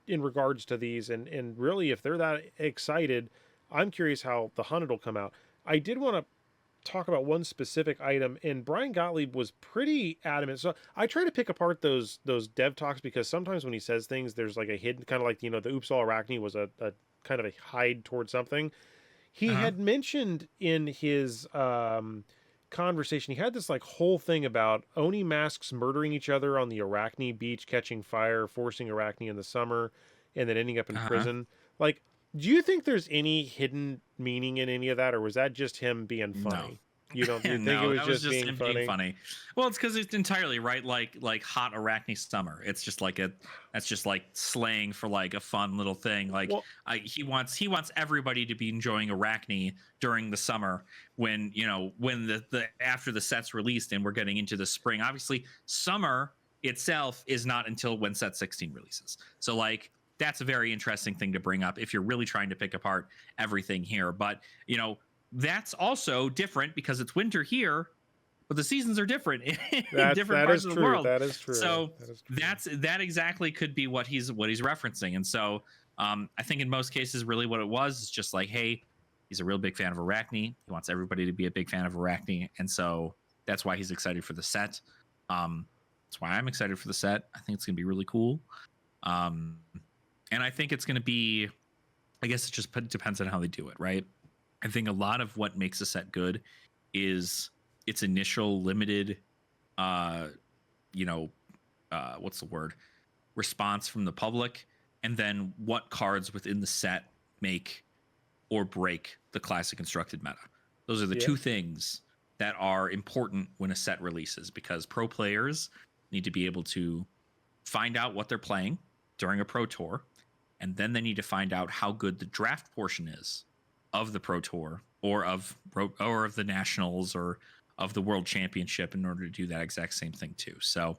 in regards to these. And really, if they're that excited, I'm curious how the Hunted will come out. I did want to talk about one specific item, and Brian Gottlieb was pretty adamant. So I try to pick apart those dev talks, because sometimes when he says things, there's like a hidden kind of like, the Oops All Arachne was a kind of a hide towards something. He had mentioned in his conversation, he had this like whole thing about Oni masks murdering each other on the Arachne beach, catching fire, forcing Arachne in the summer, and then ending up in prison. Like, do you think there's any hidden meaning in any of that, or was that just him being funny? You don't think it was just him being funny? Well, it's because it's entirely right, like hot Arachne summer. It's just like that's just like slang for like a fun little thing. Like, he wants everybody to be enjoying Arachne during the summer, when the after the set's released and we're getting into the spring. Obviously, summer itself is not until when set 16 releases. So like, that's a very interesting thing to bring up if you're really trying to pick apart everything here. But that's also different because it's winter here, but the seasons are different in different parts of the world. That is true. So that exactly could be what he's referencing. And so I think in most cases, really what it was is just like, hey, he's a real big fan of Arachne. He wants everybody to be a big fan of Arachne, and so that's why he's excited for the set. That's why I'm excited for the set. I think it's gonna be really cool. And I think it's gonna be, I guess it just depends on how they do it, right? I think a lot of what makes a set good is its initial limited, what's the word? Response from the public, and then what cards within the set make or break the classic constructed meta. Those are the 2 things that are important when a set releases, because pro players need to be able to find out what they're playing during a pro tour, and then they need to find out how good the draft portion is of the Pro Tour or of the Nationals or of the World Championship in order to do that exact same thing too. So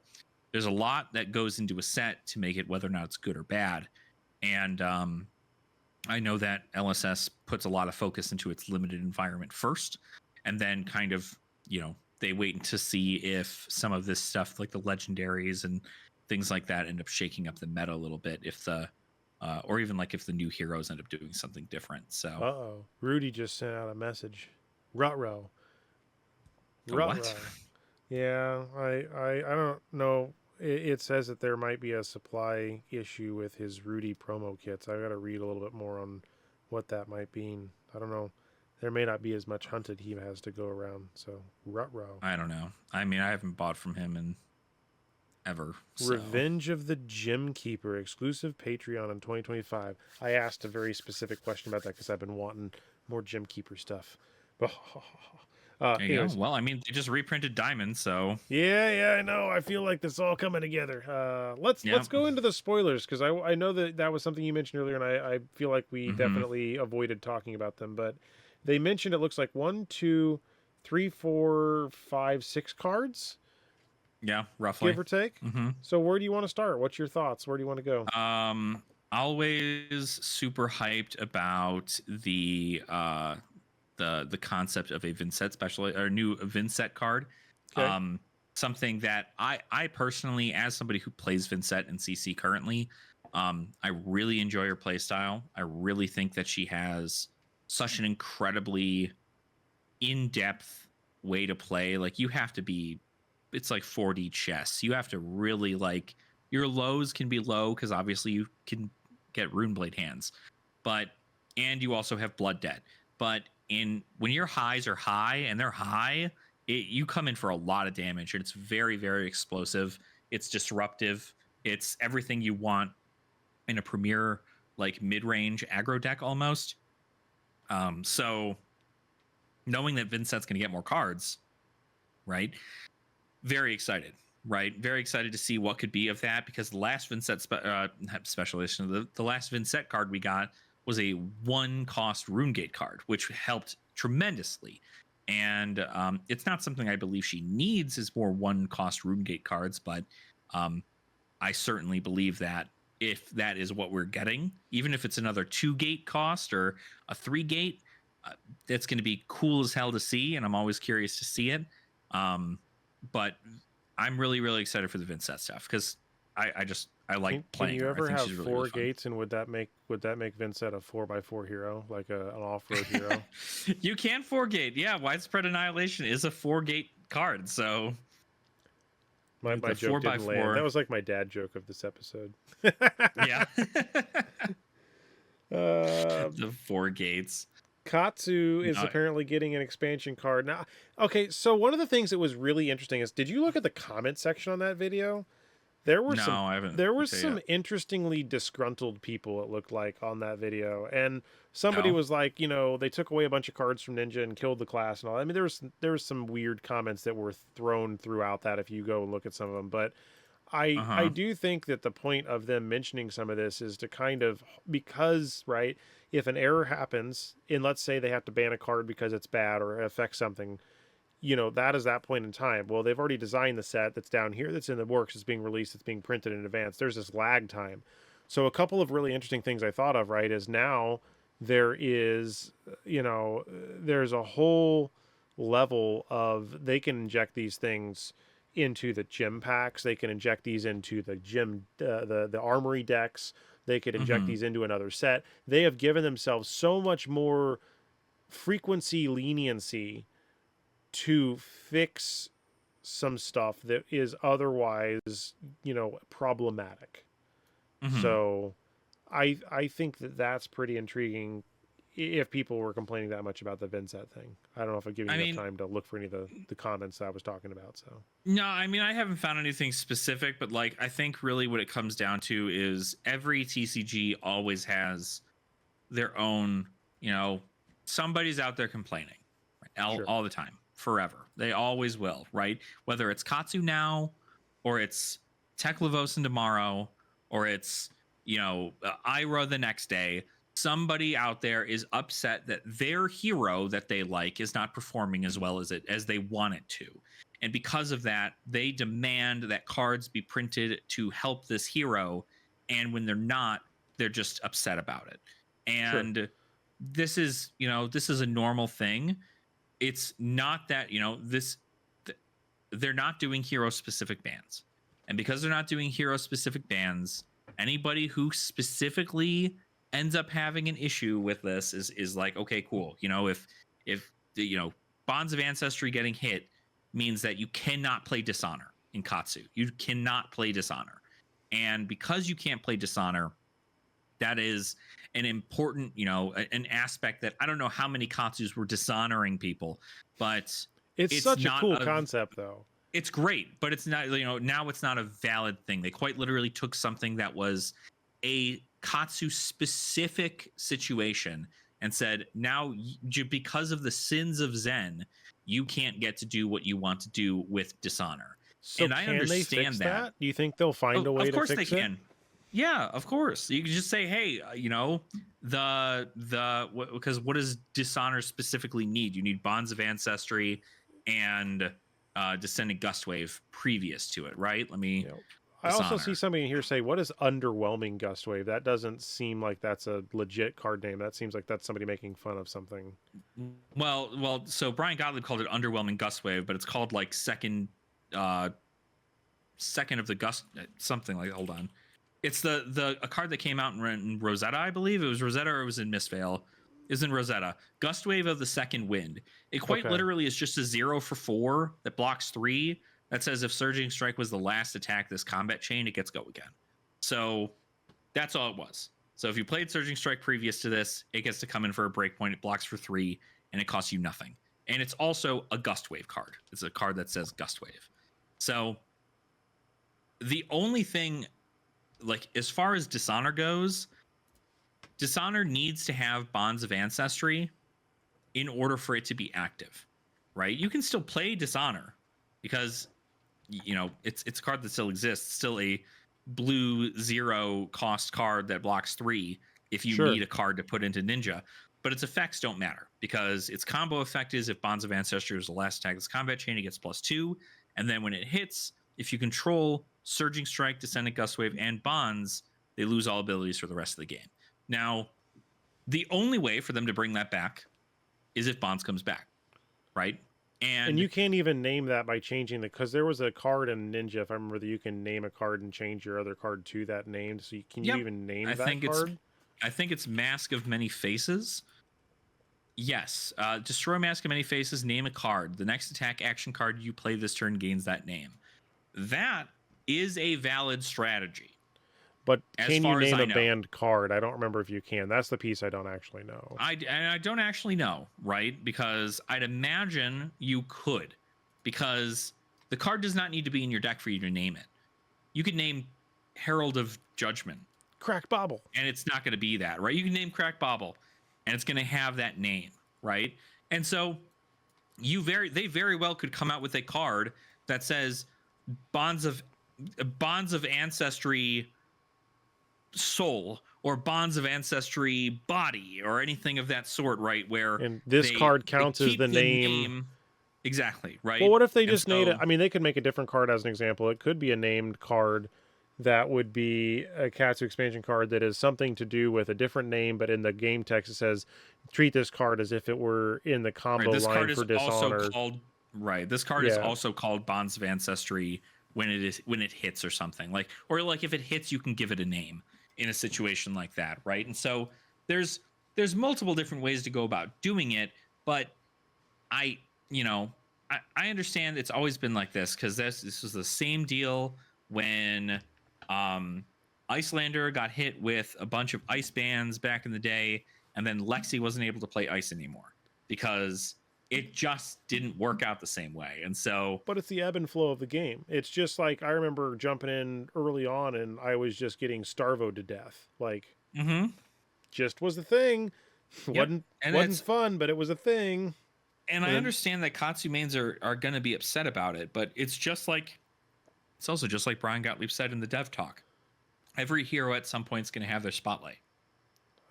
there's a lot that goes into a set to make it whether or not it's good or bad. And I know that LSS puts a lot of focus into its limited environment first, and then kind of, they wait to see if some of this stuff like the legendaries and things like that end up shaking up the meta a little bit, if the or even like if the new heroes end up doing something different. So Rudy just sent out a message. Rutrow. What? Yeah, I don't know it says that there might be a supply issue with his Rudy promo kits. I got to read a little bit more on what that might mean. I don't know. There may not be as much hunted he has to go around. So, ruh-roh. I don't know. I mean, I haven't bought from him in ever. So. Revenge of the Gym Keeper, exclusive Patreon in 2025. I asked a very specific question about that because I've been wanting more Gym Keeper stuff. There you go. Well, I mean, they just reprinted Diamond, so yeah, I know. I feel like this all coming together. Let's go into the spoilers because I know that was something you mentioned earlier, and I feel like we definitely avoided talking about them. But they mentioned it looks like 1, 2, 3, 4, 5, 6 cards. Yeah, roughly, give or take. So where do you want to start? What's your thoughts? Where do you want to go? Always super hyped about the concept of a Vincent special or new Vincent card. Okay. Something that I personally, as somebody who plays Vincent and CC currently, I really enjoy her play style. I really think that she has such an incredibly in-depth way to play. Like you have to be, it's like 4D chess. You have to really like your lows can be low because obviously you can get Runeblade hands, and you also have Blood Debt. But when your highs are high and they're high, you come in for a lot of damage, and it's very, very explosive. It's disruptive. It's everything you want in a premier like mid-range aggro deck almost. So knowing that Vincent's going to get more cards, right? Very excited, right? Very excited to see what could be of that, because the last Vincent special edition, the last Vincent card we got was a 1-cost Runegate card, which helped tremendously. And it's not something I believe she needs is more 1-cost Runegate cards, but I certainly believe that if that is what we're getting, even if it's another 2-gate cost or a 3-gate, that's going to be cool as hell to see, and I'm always curious to see it. But I'm really, really excited for the Vincent stuff because I like playing. Can you ever have really, 4 really gates, and would that make Vincent a 4x4 hero, like an off-road hero? You can 4-gate, yeah. Widespread Annihilation is a 4-gate card, so my joke didn't land. That was like my dad joke of this episode. Yeah. The 4 gates. Katsu is apparently getting an expansion card now. Okay, so one of the things that was really interesting is, did you look at the comment section on that video? There were some interestingly disgruntled people, it looked like, on that video, and somebody was like, they took away a bunch of cards from Ninja and killed the class and all. I mean, there was some weird comments that were thrown throughout that if you go and look at some of them, but I do think that the point of them mentioning some of this is to kind of, because, right, if an error happens, and let's say they have to ban a card because it's bad or affects something, that is that point in time. Well, they've already designed the set that's down here, that's in the works, it's being released, it's being printed in advance. There's this lag time. So a couple of really interesting things I thought of, right, is now there is, there's a whole level of, they can inject these things into the gym packs. They can inject these into the gym, the armory decks. They could inject these into another set. They have given themselves so much more frequency leniency to fix some stuff that is otherwise, problematic. So I think that that's pretty intriguing if people were complaining that much about the Vincent thing. I don't know if I've given you enough time to look for any of the comments that I was talking about. So no, I mean, I haven't found anything specific, but like, I think really what it comes down to is every TCG always has their own, somebody's out there complaining all the time, forever. They always will, right? Whether it's Katsu now, or it's Teklevosin tomorrow, or it's, Ira the next day. Somebody out there is upset that their hero that they like is not performing as well as they want it to. And because of that, they demand that cards be printed to help this hero. And when they're not, they're just upset about it. And this is a normal thing. It's not that, they're not doing hero specific bans. And because they're not doing hero specific bans, anybody who specifically ends up having an issue with this is like, okay, cool. If Bonds of Ancestry getting hit means that you cannot play Dishonor, in Katsu. You cannot play Dishonor. And because you can't play Dishonor, that is an important, an aspect that I don't know how many Katsus were dishonoring people, but It's it's such a not cool concept, though. It's great, but it's not, now it's not a valid thing. They quite literally took something that was a Katsu specific situation and said, now because of the sins of Zen, you can't get to do what you want to do with Dishonor. So And I can they understand fix that. that? Do you think they'll find a way Of to course fix they it? can. Yeah, of course. You can just say, hey, because what does Dishonor specifically need? You need Bonds of Ancestry and Descendant Gustwave previous to it, right? Let me. I also see somebody in here say, what is Underwhelming Gustwave? That doesn't seem like that's a legit card name. That seems like that's somebody making fun of something. Well, so Brian Gottlieb called it Underwhelming Gustwave, but it's called like second of the Gust, something like, hold on. It's a card that came out in Rosetta, I believe. It was Rosetta or it was in Mistveil. It was in Rosetta. Gustwave of the Second Wind. It quite literally is just a 0 for 4 that blocks 3. That says if Surging Strike was the last attack this combat chain, it gets go again. So that's all it was. So if you played Surging Strike previous to this, it gets to come in for a breakpoint. It blocks for 3, and it costs you nothing. And it's also a Gustwave card. It's a card that says Gustwave. So the only thing, like as far as Dishonor goes, Dishonor needs to have Bonds of Ancestry in order for it to be active, right? You can still play Dishonor because it's a card that still exists. It's still a blue 0 cost card that blocks 3 if you need a card to put into Ninja, but its effects don't matter because its combo effect is if Bonds of Ancestry is the last attack of this combat chain, it gets +2, and then when it hits, if you control Surging Strike, Descendant Gustwave, and Bonds, they lose all abilities for the rest of the game. Now, the only way for them to bring that back is if Bonds comes back, right? And you can't even name that by changing because there was a card in Ninja, if I remember, that you can name a card and change your other card to that name. So can you even name that card? I think it's Mask of Many Faces. Yes. Destroy Mask of Many Faces, name a card. The next attack action card you play this turn gains that name. That is a valid strategy. But can you name a banned card? I don't remember if you can. That's the piece I don't actually know. I don't actually know, right? Because I'd imagine you could. Because the card does not need to be in your deck for you to name it. You could name Herald of Judgment. Crack Bobble. And it's not going to be that, right? You can name Crack Bobble, and it's going to have that name, right? And so they very well could come out with a card that says Bonds of Ancestry Soul or Bonds of Ancestry Body or anything of that sort, right? Where and this card counts as the name. Exactly, right? Well, what if they just made it? I mean, they could make a different card as an example. It could be a named card that would be a Katsu expansion card that is something to do with a different name, but in the game text it says treat this card as if it were in the combo line for Dishonor. This card is also called Bonds of Ancestry when it hits or something, or if it hits, you can give it a name in a situation like that, right? And so there's multiple different ways to go about doing it, but I understand it's always been like this because this was the same deal when Icelander got hit with a bunch of ice bans back in the day, and then Lexi wasn't able to play ice anymore because it just didn't work out the same way. And so, but it's the ebb and flow of the game. It's just like I remember jumping in early on and I was just getting Starvoed to death. Just was the thing. Wasn't fun, but it was a thing. And I understand that Katsu mains are going to be upset about it, but it's also just like Brian Gottlieb said in the dev talk. Every hero at some point is going to have their spotlight,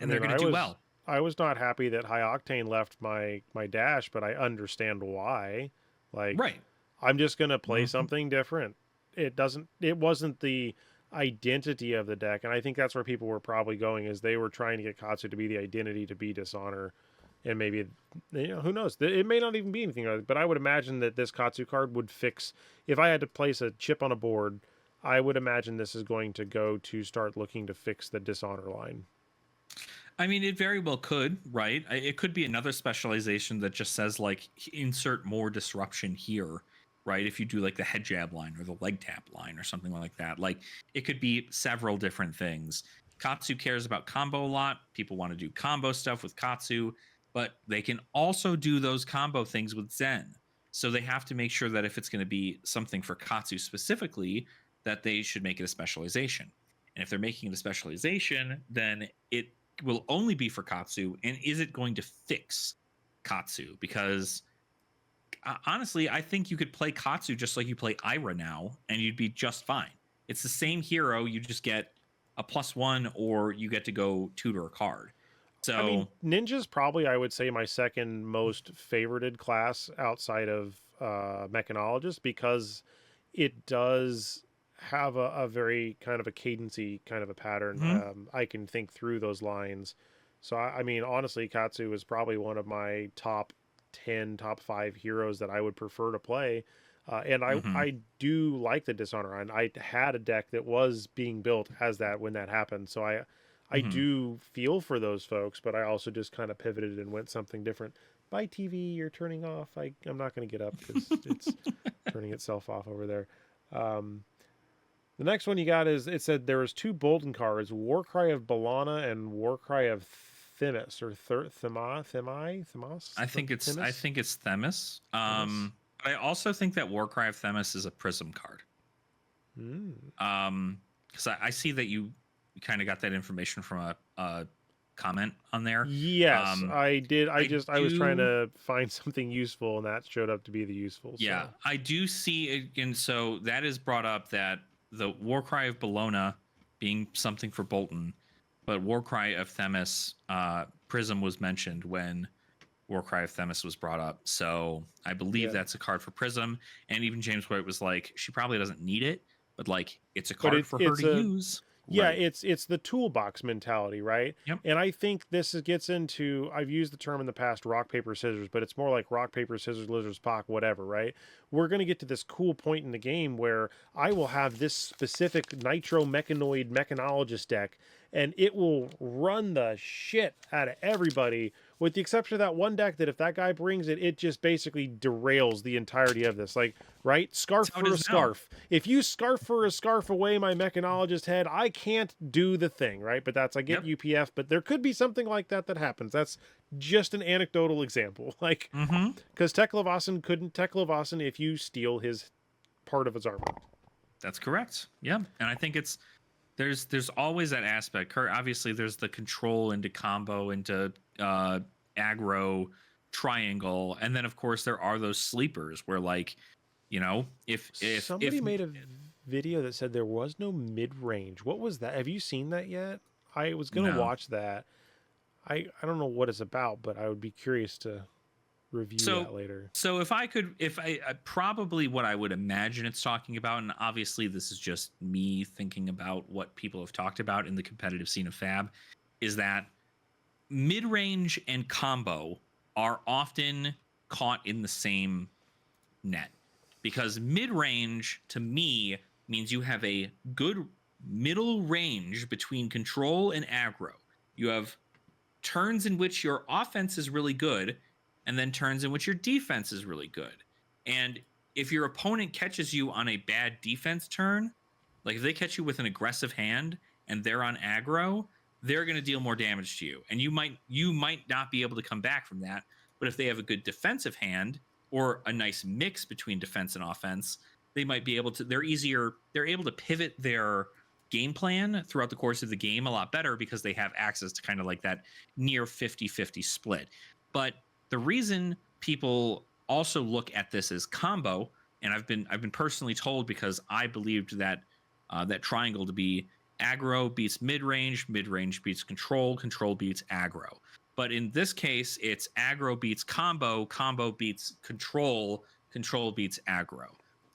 and they're going to do well. I was not happy that High Octane left my dash, but I understand why. I'm just going to play something different. It wasn't the identity of the deck, and I think that's where people were probably going, is they were trying to get Katsu to be the identity to be Dishonor, and maybe, who knows? It may not even be anything like that, but I would imagine that this Katsu card would fix, if I had to place a chip on a board, I would imagine this is going to go to start looking to fix the Dishonor line. I mean, it very well could, right? It could be another specialization that just says, insert more disruption here. right? If you do like the head jab line or the leg tap line or something like that, like it could be several different things. Katsu cares about combo a lot. People want to do combo stuff with Katsu, but they can also do those combo things with Zen. So they have to make sure that if it's going to be something for Katsu specifically, that they should make it a specialization. And if they're making it a specialization, then it will only be for Katsu. And is it going to fix Katsu? Because honestly, I think you could play Katsu just like you play Ira now, and you'd be just fine. It's the same hero. You just get a +1, or you get to go tutor a card. So I mean, Ninja's probably, I would say, my second most favorited class outside of Mechanologist, because it does have a very kind of a cadency kind of a pattern. I can think through those lines. So, I mean, honestly, Katsu is probably one of my top 10, top 5 heroes that I would prefer to play. And I do like the Dishonor. And I had a deck that was being built as that when that happened. So I do feel for those folks, but I also just kind of pivoted and went something different. By TV, you're turning off. I'm not going to get up because it's turning itself off over there. The next one you got is, it said there was 2 Bolden cards, Warcry of Bellana and Warcry of Themis, or Themis? I think it's Themis. But I also think that Warcry of Themis is a Prism card. Because I see that you kind of got that information from a comment on there. Yes, I did. I was trying to find something useful, and that showed up to be the useful. Yeah, so. I do see, and so that is brought up, that the Warcry of Bellona being something for Bolton, but Warcry of Themis, Prism was mentioned when Warcry of Themis was brought up. So I believe that's a card for Prism. And even James White was like, she probably doesn't need it, but like it's a card for her to use. Yeah, right. it's the toolbox mentality, right? Yep. And I think this gets into, I've used the term in the past, rock, paper, scissors, but it's more like rock, paper, scissors, lizard, Spock, whatever, right? We're going to get to this cool point in the game where I will have this specific Nitro Mechanoid Mechanologist deck, and it will run the shit out of everybody, with the exception of that one deck that if that guy brings it, it just basically derails the entirety of this. Like, right? Scarf for a scarf. If you scarf for a scarf away my Mechanologist head, I can't do the thing, right? But that's, I get UPF, but there could be something like that happens. That's just an anecdotal example. Like, because Teklevasan couldn't Teklevasan if you steal his part of his armor. That's correct. Yeah. And I think it's, there's always that aspect. Obviously, there's the control into combo, into aggro, triangle, and then of course there are those sleepers where, like, you know, if somebody made a video that said there was no mid range. What was that? Have you seen that yet? I was gonna watch that. I don't know what it's about, but I would be curious to review that later. So if I probably what I would imagine it's talking about, and obviously this is just me thinking about what people have talked about in the competitive scene of Fab, is that mid-range and combo are often caught in the same net, because mid-range to me means you have a good middle range between control and aggro. You have turns in which your offense is really good, and then turns in which your defense is really good. And if your opponent catches you on a bad defense turn, like if they catch you with an aggressive hand and they're on aggro, they're going to deal more damage to you. And you might not be able to come back from that. But if they have a good defensive hand, or a nice mix between defense and offense, they might be able to, they're able to pivot their game plan throughout the course of the game a lot better, because they have access to kind of like that near 50-50 split. But the reason people also look at this as combo, and I've been personally told, because I believed that that triangle to be aggro beats mid-range, mid-range beats control, control beats aggro. But in this case, it's aggro beats combo, combo beats control, control beats aggro.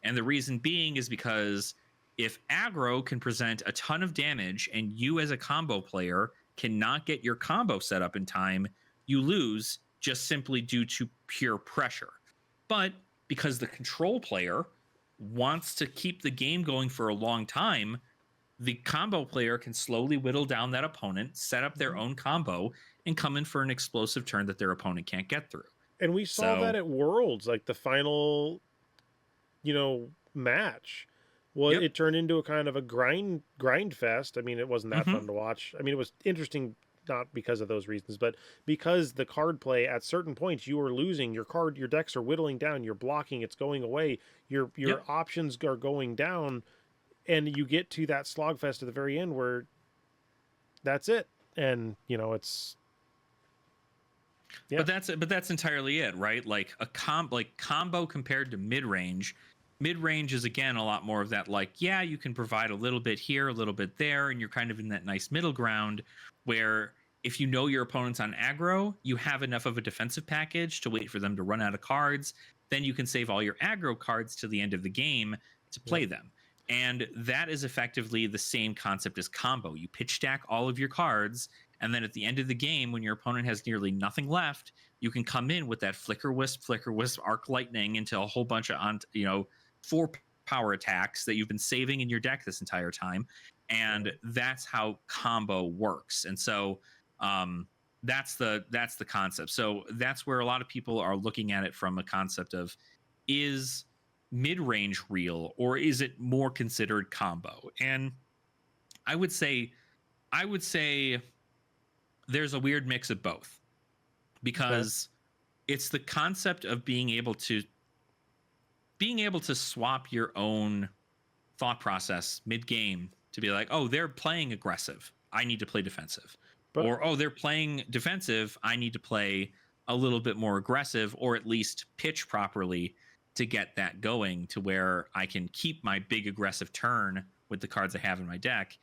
And the reason being is because if aggro can present a ton of damage and you as a combo player cannot get your combo set up in time, you lose just simply due to pure pressure. But because the control player wants to keep the game going for a long time, the combo player can slowly whittle down that opponent, set up their own combo, and come in for an explosive turn that their opponent can't get through. And we saw that at Worlds, like the match. Well, Yep. it turned into a kind of a grind fest. I mean, it wasn't that Mm-hmm. fun to watch. I mean, it was interesting not because of those reasons, but because the card play at certain points you are losing your decks are whittling down, you're blocking, it's going away, your Yep. options are going down, and you get to that slogfest at the very end where that's it. And it's yeah. But that's entirely it, right? Like combo compared to mid range. Mid range is again a lot more of that. Like, yeah, you can provide a little bit here, a little bit there, and you're kind of in that nice middle ground where if you know your opponent's on aggro, you have enough of a defensive package to wait for them to run out of cards. Then you can save all your aggro cards to the end of the game to Yep. play them. And that is effectively the same concept as combo. You pitch stack all of your cards, and then at the end of the game, when your opponent has nearly nothing left, you can come in with that flicker wisp, arc lightning into a whole bunch of 4 power attacks that you've been saving in your deck this entire time, and that's how combo works. And so that's the concept. So that's where a lot of people are looking at it from a concept of, is mid-range real or is it more considered combo? And I would say there's a weird mix of both, Okay. because it's the concept of being able to swap your own thought process mid game to be like, oh, they're playing aggressive, I need to play defensive, But or oh, they're playing defensive, I need to play a little bit more aggressive, or at least pitch properly to get that going to where I can keep my big aggressive turn with the cards I have in my deck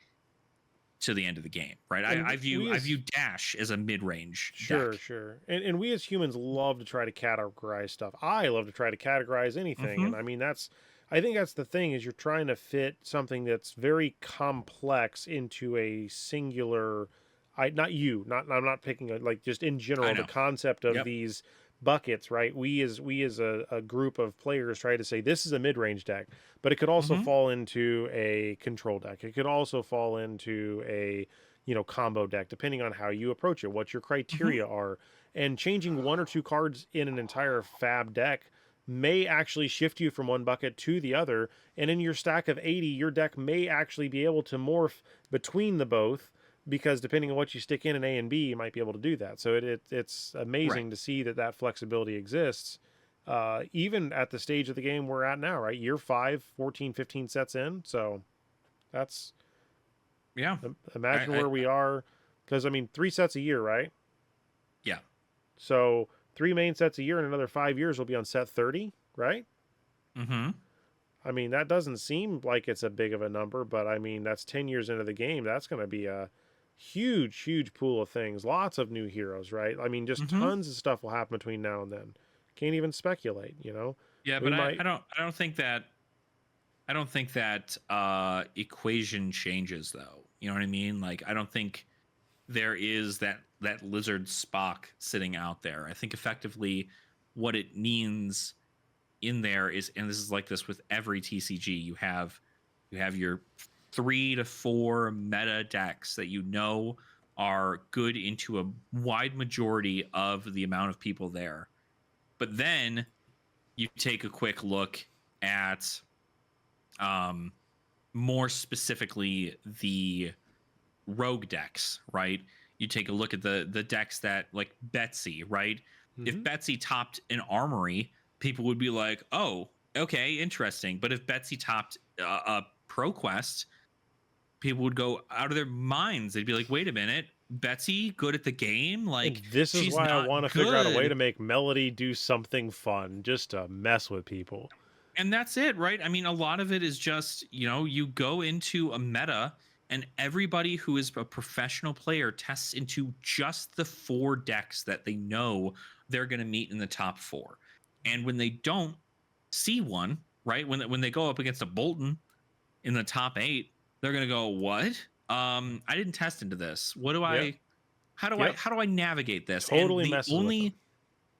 to the end of the game, right? and I view we I as view Dash as a mid-range Sure, deck. sure. And we as humans love to try to categorize stuff. I love to try to categorize anything. Mm-hmm. And I mean, I think that's the thing, is you're trying to fit something that's very complex into a singular, I'm not picking like just in I general, the know. concept of Yep. these buckets, right? We as a group of players try to say this is a mid-range deck, but it could also Mm-hmm. fall into a control deck. It could also fall into a combo deck, depending on how you approach it, what your Mm-hmm. criteria are. And changing one or two cards in an entire fab deck may actually shift you from one bucket to the other. And in your stack of 80, your deck may actually be able to morph between the both, because depending on what you stick in A and B, you might be able to do that. So it's Right. amazing to see that flexibility exists. Even at the stage of the game we're at now, right? Year 5, 14, 15 sets in. So that's Yeah. imagine I where we are, because I mean 3 sets a year, right? Yeah. So 3 main sets a year, in another 5 years we'll be on set 30, right? Mm-hmm. I mean, that doesn't seem like it's a big of a number, but I mean, that's 10 years into the game. That's going to be a huge pool of things. Lots of new heroes, right? I mean, just Mm-hmm. tons of stuff will happen between now and then. Can't even speculate. Yeah, We but I, might, I don't I don't think that equation changes though. You know what I mean? Like, I don't think there is that lizard Spock sitting out there. I think effectively what it means in there is, and this is like this with every TCG, you have your 3 to 4 meta decks that are good into a wide majority of the amount of people there. But then you take a quick look at um more specifically the rogue decks, right? You take a look at the decks that, like Betsy, right? If mm-hmm. Betsy topped an armory, people would be like, "Oh, okay, interesting." But if Betsy topped a ProQuest, people would go out of their minds. They'd be like, "Wait a minute, Betsy good at the game? And Like, this is she's why I not want to figure out a way good." to make Melody do something fun, just to mess with people. And that's it, right? I mean, a lot of it is just, you go into a meta and everybody who is a professional player tests into just the 4 decks that they know they're going to meet in the top 4. And when they don't see one, right? When they go up against a Bolton in the top 8, they're going to go, "What? I didn't test into this. What do Yep. I how do I Yep. how do I navigate this?" And Totally messes with them.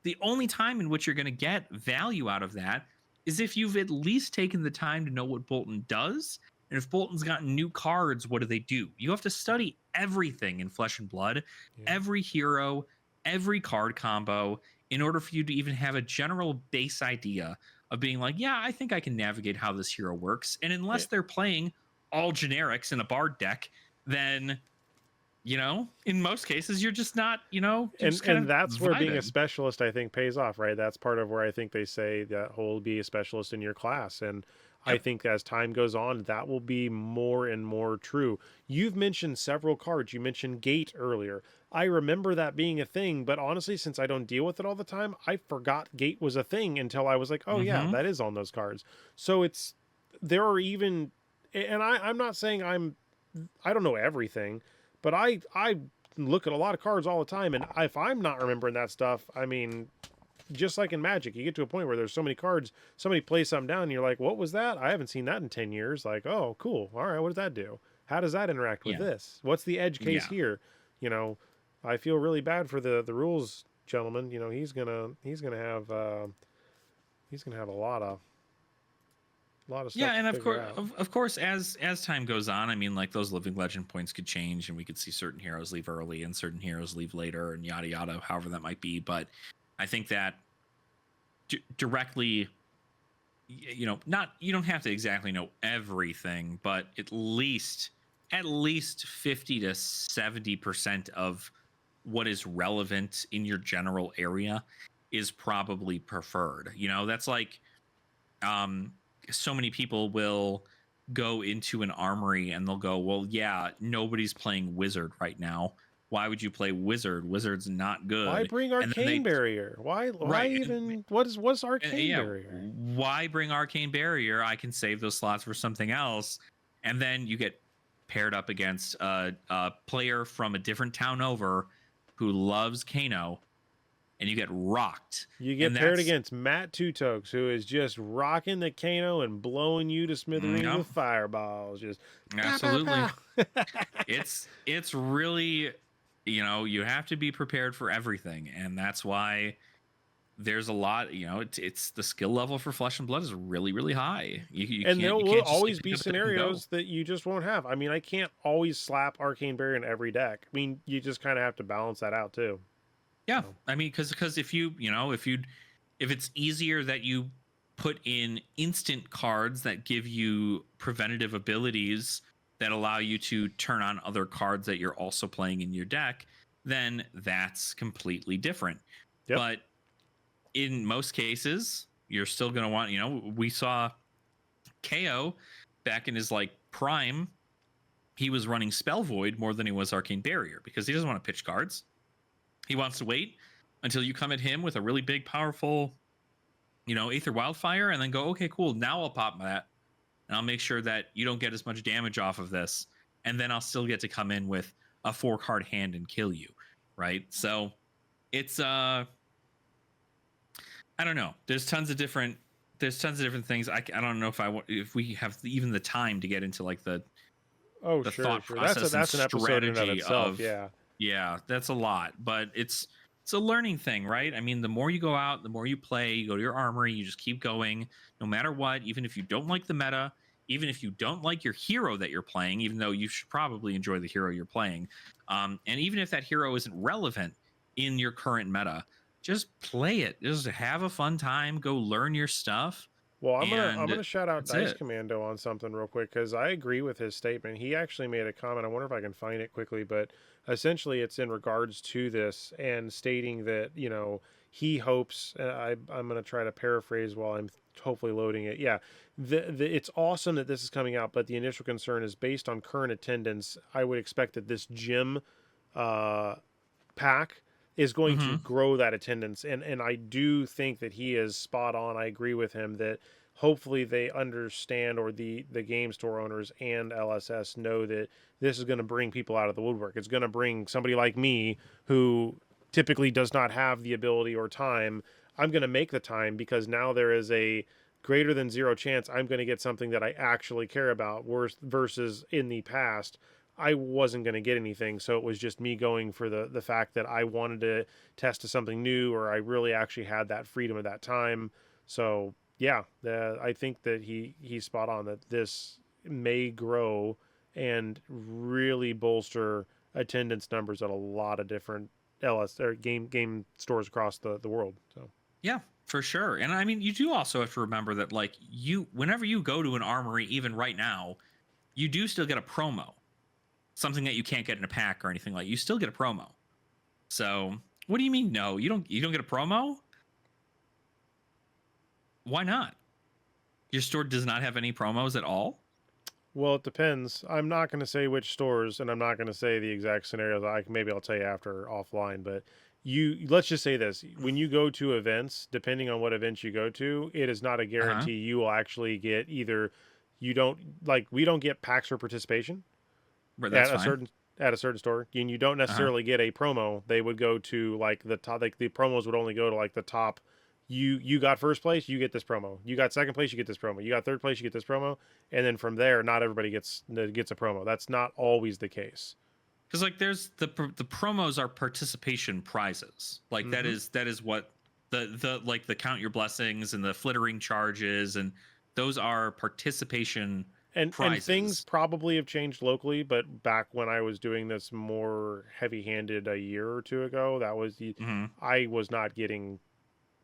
the only time in which you're going to get value out of that is if you've at least taken the time to know what Bolton does. And if Bolton's gotten new cards, what do? You have to study everything in Flesh and Blood, Yeah. every hero, every card combo, in order for you to even have a general base idea of being like, yeah, I think I can navigate how this hero works. And Eh, unless they're playing all generics in a bard deck, then in most cases, you're just not, you're just kind and of that's where being a vibing. specialist, I think, pays off, right? That's part of where I think they say that whole be a specialist in your class. And I Yep. think as time goes on, that will be more and more true. You've mentioned several cards. You mentioned gate earlier. I remember that being a thing, but honestly, since I don't deal with it all the time, I forgot gate was a thing until I was like, oh yeah, Mm-hmm. that is on those cards. So there are even, and I'm not saying I don't know everything, but I look at a lot of cards all the time, and if I'm not remembering that stuff, I mean, just like in Magic, you get to a point where there's so many cards, somebody plays something down, and you're like, "What was that? I haven't seen that in 10 years." Like, oh, cool. All right, what does that do? How does that interact with Yeah. this? What's the edge case Yeah. here? You know, I feel really bad for the rules gentleman. You know, he's gonna have a lot of stuff Yeah, to and figure out. of course, as time goes on, I mean, like those living legend points could change, and we could see certain heroes leave early and certain heroes leave later, and yada yada, however that might be. But I think that directly, not you don't have to exactly know everything, but at least 50 to 70% of what is relevant in your general area is probably preferred. That's like um so many people will go into an armory and they'll go, well, yeah, nobody's playing wizard right now. Why would you play wizard? Wizard's not Why good. bring And then Arcane they Barrier? Why right even what's Arcane yeah, Barrier? why bring arcane barrier? I can save those slots for something else. And then you get paired up against a player from a different town over who loves Kano, and you get rocked. You get And paired that's against Matt Tutokes, who is just rocking the Kano and blowing you to smithereens no, with fireballs. Just pow pow absolutely. pow. It's really, you have to be prepared for everything, and that's why there's a lot. It's the skill level for Flesh and Blood is really really high. You And there can't you will can't just always pick be up a deck and go. scenarios that you just won't have. I mean, I can't always slap Arcane Barrier in every deck. I mean, you just kind of have to balance that out too. Yeah, So, I mean, because if it's easier that you put in instant cards that give you preventative abilities that allow you to turn on other cards that you're also playing in your deck, then that's completely different. yep. But in most cases, you're still going to want, we saw KO back in his like prime, he was running Spell Void more than he was Arcane Barrier because he doesn't want to pitch cards. He wants to wait until you come at him with a really big, powerful, Aether Wildfire, and then go, okay, cool. Now I'll pop that, and I'll make sure that you don't get as much damage off of this, and then I'll still get to come in with a 4-card hand and kill you, right? So it's I don't know. There's tons of different things. I don't know if we have even the time to get into like the Oh, the sure, thought sure. process and That's an episode in and of strategy itself. of Yeah. yeah, that's a lot, but it's a learning thing, right? I mean, the more you go out, the more you play, you go to your armory, you just keep going no matter what, even if you don't like the meta, even if you don't like your hero that you're playing, even though you should probably enjoy the hero you're playing, and even if that hero isn't relevant in your current meta, just play it, just have a fun time, go learn your stuff, Well, I'm and gonna shout out that's Dice it. Commando on something real quick because I agree with his statement. He actually made a comment. I wonder if I can find it quickly, but essentially it's in regards to this and stating that he hopes. I'm gonna try to paraphrase while I'm hopefully loading it. Yeah, it's awesome that this is coming out, but the initial concern is based on current attendance. I would expect that this gym uh, pack is going to Mm-hmm. grow that attendance, and I do think that he is spot on. I agree with him that hopefully they understand, or the game store owners and LSS know that this is going to bring people out of the woodwork. It's going to bring somebody like me who typically does not have the ability or time. I'm going to make the time because now there is a greater than zero chance I'm going to get something that I actually care about, worse versus in the past I wasn't going to get anything. So it was just me going for the fact that I wanted to test something new, or I really actually had that freedom at that time. So yeah, I think that he's spot on that this may grow and really bolster attendance numbers at a lot of different LS or game stores across the world. So Yeah, for sure. And I mean, you do also have to remember that, like, whenever you go to an armory, even right now, you do still get a promo, something that you can't get in a pack or anything like. You still get a promo. So, what do you mean? No, you don't. You don't get a promo. Why not? Your store does not have any promos at all. Well, it depends. I'm not going to say which stores, and I'm not going to say the exact scenarios. Maybe I'll tell you after offline. But let's just say this: when you go to events, depending on what events you go to, it is not a Uh huh. guarantee you will actually get either. You don't like we don't get packs for participation But that's at a fine. certain store, and you don't Uh huh. necessarily get a promo. They would go to like the top. Like the promos would only go to like the top. You got first place, you get this promo. You got second place, you get this promo. You got third place, you get this promo. And then from there, not everybody gets a promo. That's not always the case. Because like, there's the promos are participation prizes. Like Hmm. that is what the like the count your blessings and the flittering charges, and those are participation And things prizes. probably have changed locally, but back when I was doing this more heavy-handed a year or two ago, Hmm. I was not getting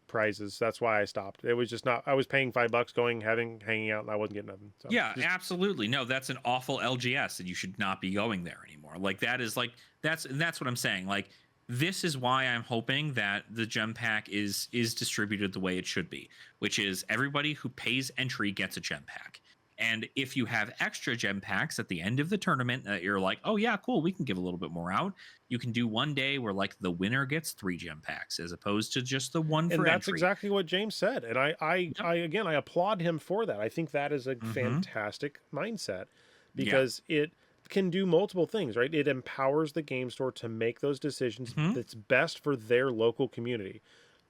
prizes. That's why I stopped. It was just not. I was paying $5 going, hanging out, and I wasn't getting nothing. So Yeah, just absolutely. No, that's an awful LGS, and you should not be going there anymore. Like that is like that's what I'm saying. Like this is why I'm hoping that the gem pack is distributed the way it should be, which is everybody who pays entry gets a gem pack. And if you have extra gem packs at the end of the tournament that you're like, oh yeah, cool, we can give a little bit more out. You can do one day where like the winner gets 3 gem packs as opposed to just the one And for that's entry. exactly what James said. And Yep. I again, I applaud him for that. I think that is a Mm-hmm. fantastic mindset Yeah. because it can do multiple things, right? It empowers the game store to make those decisions Mm-hmm. that's best for their local community.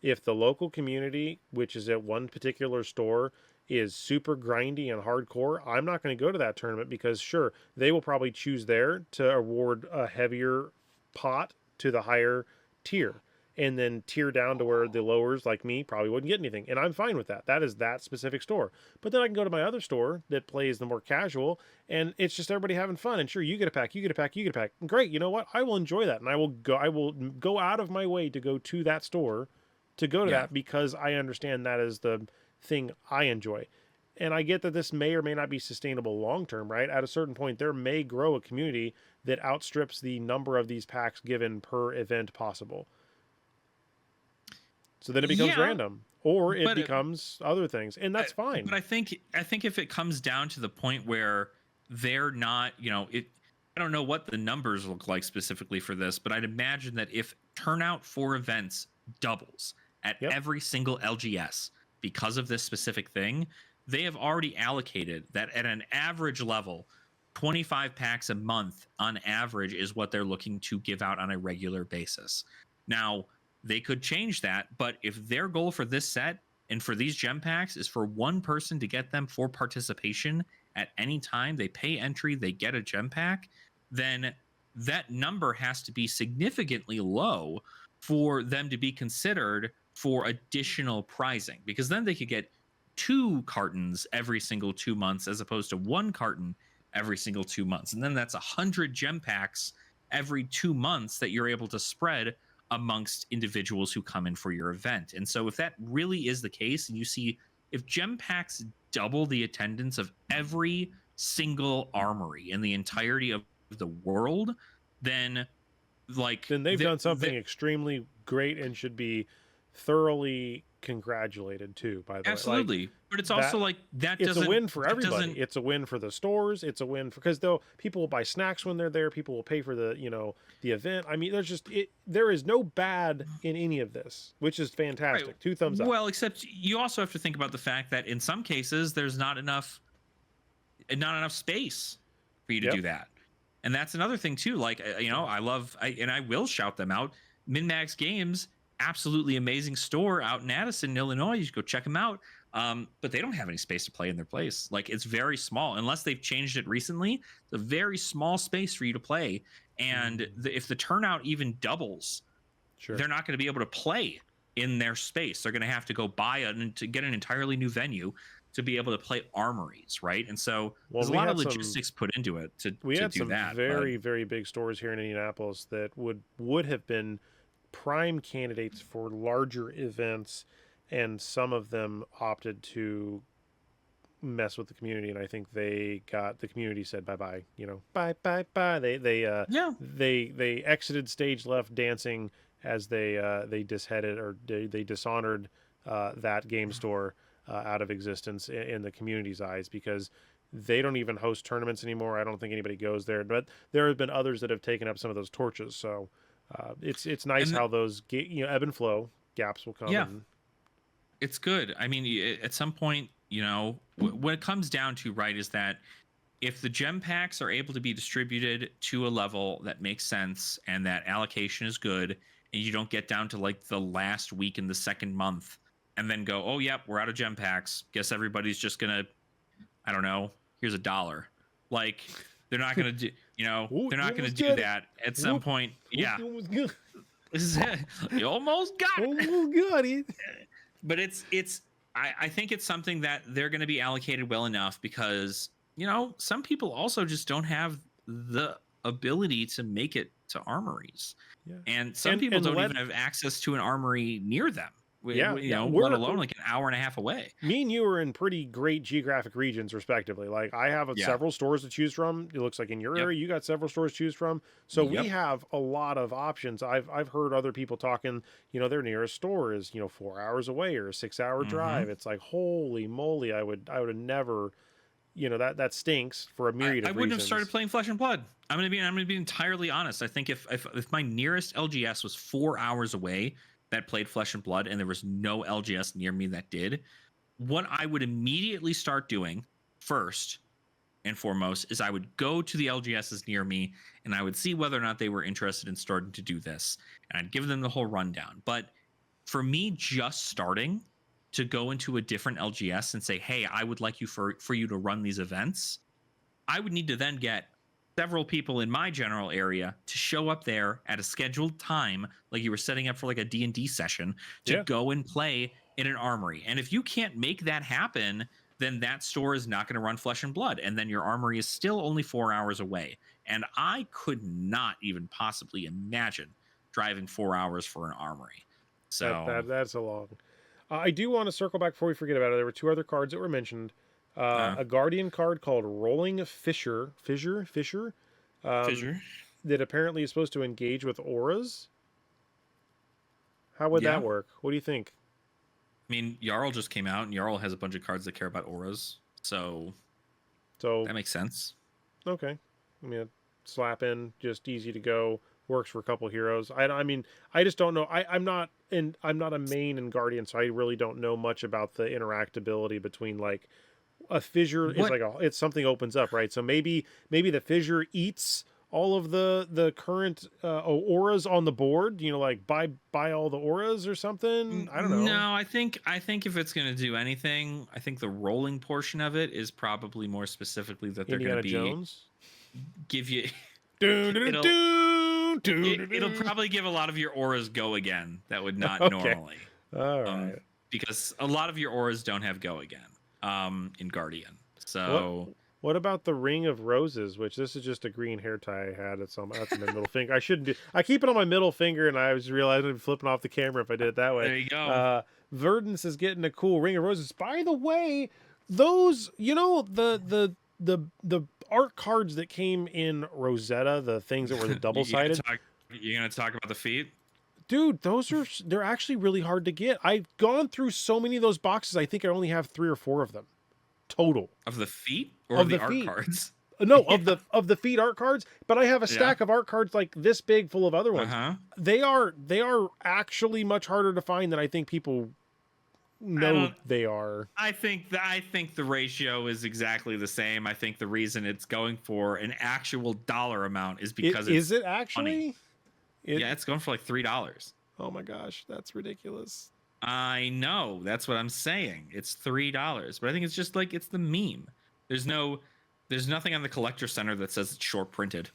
If the local community, which is at one particular store, is super grindy and hardcore, I'm not going to go to that tournament because, sure, they will probably choose there to award a heavier pot to the higher tier and then tier down to where the lowers like me probably wouldn't get anything. And I'm fine with that. That is that specific store. But then I can go to my other store that plays the more casual and it's just everybody having fun. And sure, you get a pack, you get a pack, you get a pack. Great. You know what? I will enjoy that. And I will go out of my way to go to that store to go to Yeah. that because I understand that is the thing I enjoy. And I get that this may or may not be sustainable long term, right? At a certain point, there may grow a community that outstrips the number of these packs given per event possible. So then it becomes Yeah, random or it but becomes other things, and I, that's but fine. I think if it comes down to the point where they're not, it. I don't know what the numbers look like specifically for this, but I'd imagine that if turnout for events doubles at Yep. every single LGS because of this specific thing, they have already allocated that at an average level, 25 packs a month on average is what they're looking to give out on a regular basis. Now, they could change that, but if their goal for this set and for these gem packs is for one person to get them for participation at any time they pay entry, they get a gem pack, then that number has to be significantly low for them to be considered for additional prizing, because then they could get 2 cartons every single 2 months as opposed to 1 carton every single 2 months. And then that's 100 gem packs every 2 months that you're able to spread amongst individuals who come in for your event. And so if that really is the case, and you see if gem packs double the attendance of every single armory in the entirety of the world, then like Then they've done something extremely great and should be thoroughly congratulated too, by the way. Like absolutely, but it's also that like that it's a doesn't win for that everybody. doesn't It's a win for the stores. It's a win for because though people will buy snacks when they're there, people will pay for the event. I mean, there is no bad in any of this, which is right. fantastic. Two thumbs up. Well, except you also have to think about the fact that in some cases there's not enough space for you to Yep. do that. And that's another thing too. Like, and I will shout them out. MinMax Games, absolutely amazing store out in Addison, Illinois. You should go check them out. But they don't have any space to play in their place. Like, it's very small, unless they've changed it recently. It's a very small space for you to play. And if the turnout even doubles, Sure. they're not going to be able to play in their space. They're going to have to go to get an entirely new venue to be able to play armories, right? And so Well, there's a lot of logistics put into it we to had do some that. But very very big stores here in Indianapolis that would have been prime candidates for larger events and some of them opted to mess with the community, and I think the community said bye bye. Bye bye bye. Yeah. They exited stage left dancing as they disheaded or they dishonored that game store out of existence in the community's eyes, because they don't even host tournaments anymore. I don't think anybody goes there, but there have been others that have taken up some of those torches. So it's nice And how those ebb and flow, gaps will come. Yeah. And It's good. I mean, at some point, what it comes down to, right, is that if the gem packs are able to be distributed to a level that makes sense and that allocation is good, and you don't get down to like the last week in the second month and then go, oh, yep, we're out of gem packs. Guess everybody's just going to, I don't know, here's $1. Like, they're not going to do, Ooh, they're not going to do that at some point. Yeah. You almost got it. Almost got it. But I think it's something that they're going to be allocated well enough, because some people also just don't have the ability to make it to armories, and some people don't even have access to an armory near them. Let alone like an hour and a half away. Me and you are in pretty great geographic regions, respectively. Like, I have several stores to choose from. It looks like in your area, you got several stores to choose from. So we have a lot of options. I've heard other people talking, their nearest store is, 4 hours away or a 6-hour drive. It's like, holy moly, I would have never, that stinks for a myriad of reasons. I wouldn't have started playing Flesh and Blood. I'm gonna be entirely honest. I think if my nearest LGS was 4 hours away that played Flesh and Blood, and there was no LGS near me that did, what I would immediately start doing first and foremost is I would go to the LGSs near me, and I would see whether or not they were interested in starting to do this, and I'd give them the whole rundown. But for me, just starting to go into a different LGS and say, hey, I would like you for you to run these events, I would need to then get several people in my general area to show up there at a scheduled time, like you were setting up for like a D&D session, to go and play in an armory. And if you can't make that happen, then that store is not going to run Flesh and Blood, and then your armory is still only 4 hours away. And I could not even possibly imagine driving 4 hours for an armory. So that's a long. I do want to circle back before we forget about it. There were two other cards that were mentioned. A Guardian card called Rolling Fissure, that apparently is supposed to engage with auras. How would that work? What do you think? I mean, Jarl just came out, and Jarl has a bunch of cards that care about auras, so that makes sense. Okay, I mean, slap in, just easy to go, works for a couple heroes. I mean, I just don't know. I'm not a main in Guardian, so I really don't know much about the interactability between like. A fissure is like it's something opens up, right? So maybe the fissure eats all of the current auras on the board. Like buy all the auras or something. I don't know. No, I think if it's going to do anything, I think the rolling portion of it is probably more specifically that they're going to be Jones? Give you. It'll probably give a lot of your auras go again. That would not normally. All right. Because a lot of your auras don't have go again. In Guardian. So what about the Ring of Roses, which this is just a green hair tie I had. That's my middle finger. I shouldn't do. I keep it on my middle finger, and I was realizing I'm flipping off the camera if I did it that way. There you go. Verdance is getting a cool Ring of Roses. By the way, those the art cards that came in Rosetta, the things that were the double-sided. You're gonna talk about the feet? Dude, they're actually really hard to get. I've gone through so many of those boxes. I think I only have 3 or 4 of them total. Of the feet or of the art cards? No, of the feet art cards. But I have a stack of art cards like this big, full of other ones. They are actually much harder to find than I think people know they are. I think the ratio is exactly the same. I think the reason it's going for an actual dollar amount is because is it actually? Funny. It's going for like $3. Oh my gosh, that's ridiculous. I know, that's what I'm saying. It's $3, but I think it's just like it's the meme. There's nothing on the collector center that says it's short printed,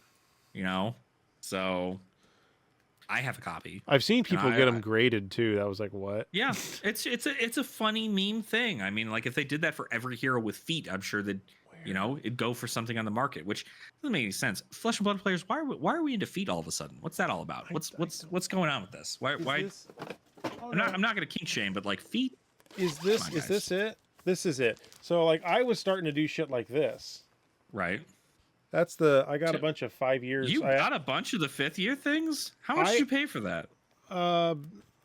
So I have a copy. I've seen people get them graded too. That was like, what? Yeah, it's a funny meme thing. I mean, like if they did that for every hero with feet, I'm sure that it'd go for something on the market, which doesn't make any sense. Flesh and Blood players, why are we into feet all of a sudden? What's that all about? What's going on with this? Why? I'm not going to kink shame, but like feet Come on, is guys. this it? This is it. So like I was starting to do shit like this. Right. That's the I got a So bunch of 5 years. you got a bunch of the 5th year things? How much did I you pay for that? uh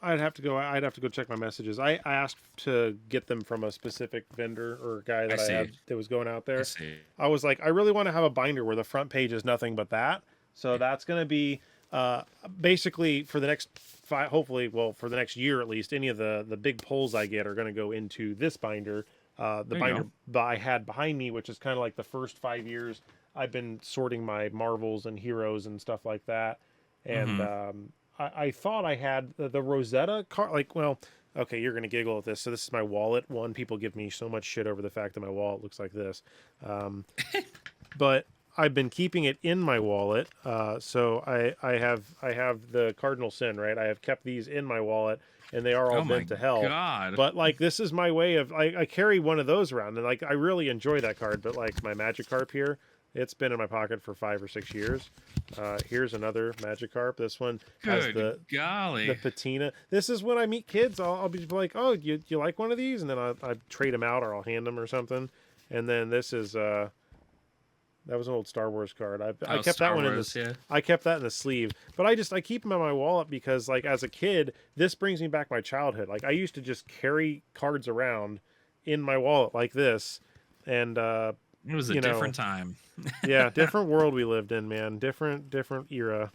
I'd have to go. I'd have to go check my messages. I asked to get them from a specific vendor or guy I that I see. had that was going out I there. see. I was like, I really want to have a binder where the front page is nothing but that. So that's going to be basically for the next five, hopefully, well, for the next year at least. Any of the big pulls I get are going to go into this binder. The There you binder go. that I had behind me, which is kind of like the first 5 years. I've been sorting my Marvels and Heroes and stuff like that, and Mm-hmm. I thought I had the Rosetta card. Like, well, okay, you're gonna giggle at this. So this is my wallet. One, people give me so much shit over the fact that my wallet looks like this, but I've been keeping it in my wallet. So I have the cardinal sin, right? I have kept these in my wallet, and they are all Oh my bent to hell. god. But like this is my way of I carry one of those around, and like I really enjoy that card. But like my Magikarp here, it's been in my pocket for 5 or 6 years. Here's another Magikarp. This one has Good the golly. patina. This is when I meet kids. I'll be like, oh, you like one of these, and then I trade them out or I'll hand them or something. And then this is that was an old Star Wars card. I Oh, kept Star that one Wars, in yeah. the I kept that in the sleeve. But I keep them in my wallet because like as a kid, this brings me back my childhood. Like I used to just carry cards around in my wallet like this, and It was a you know, different time. yeah, different world we lived in, man. Different era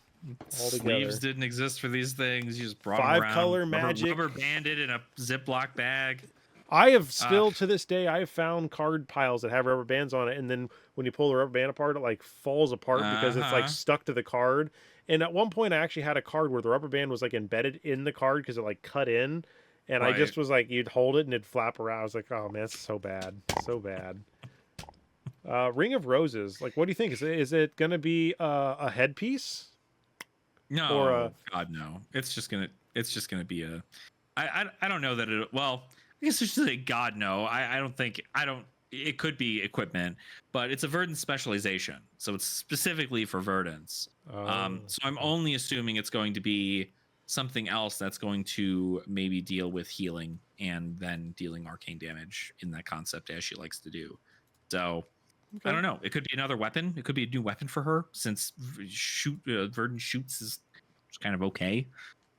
altogether. Sleeves didn't exist for these things. You just brought them Five around. color magic. Rubber banded in a Ziploc bag. I have still to this day I have found card piles that have rubber bands on it, and then when you pull the rubber band apart, it like falls apart because it's like Uh-huh. stuck to the card. And at one point, I actually had a card where the rubber band was like embedded in the card because it like cut in, and I Right. just was like, you'd hold it and it'd flap around. I was like, oh man, it's so bad, so bad. Ring of Roses. Like, what do you think? Is it gonna be a headpiece or No, a God, no. It's just gonna be a. I don't know that it. Well, I guess I should say God, no. I don't think. I don't. It could be equipment, but it's a Verdant specialization, so it's specifically for Verdants. So I'm only assuming it's going to be something else that's going to maybe deal with healing and then dealing arcane damage in that concept as she likes to do. So I don't know. It could be another weapon. It could be a new weapon for her since Verdant shoots is kind of okay.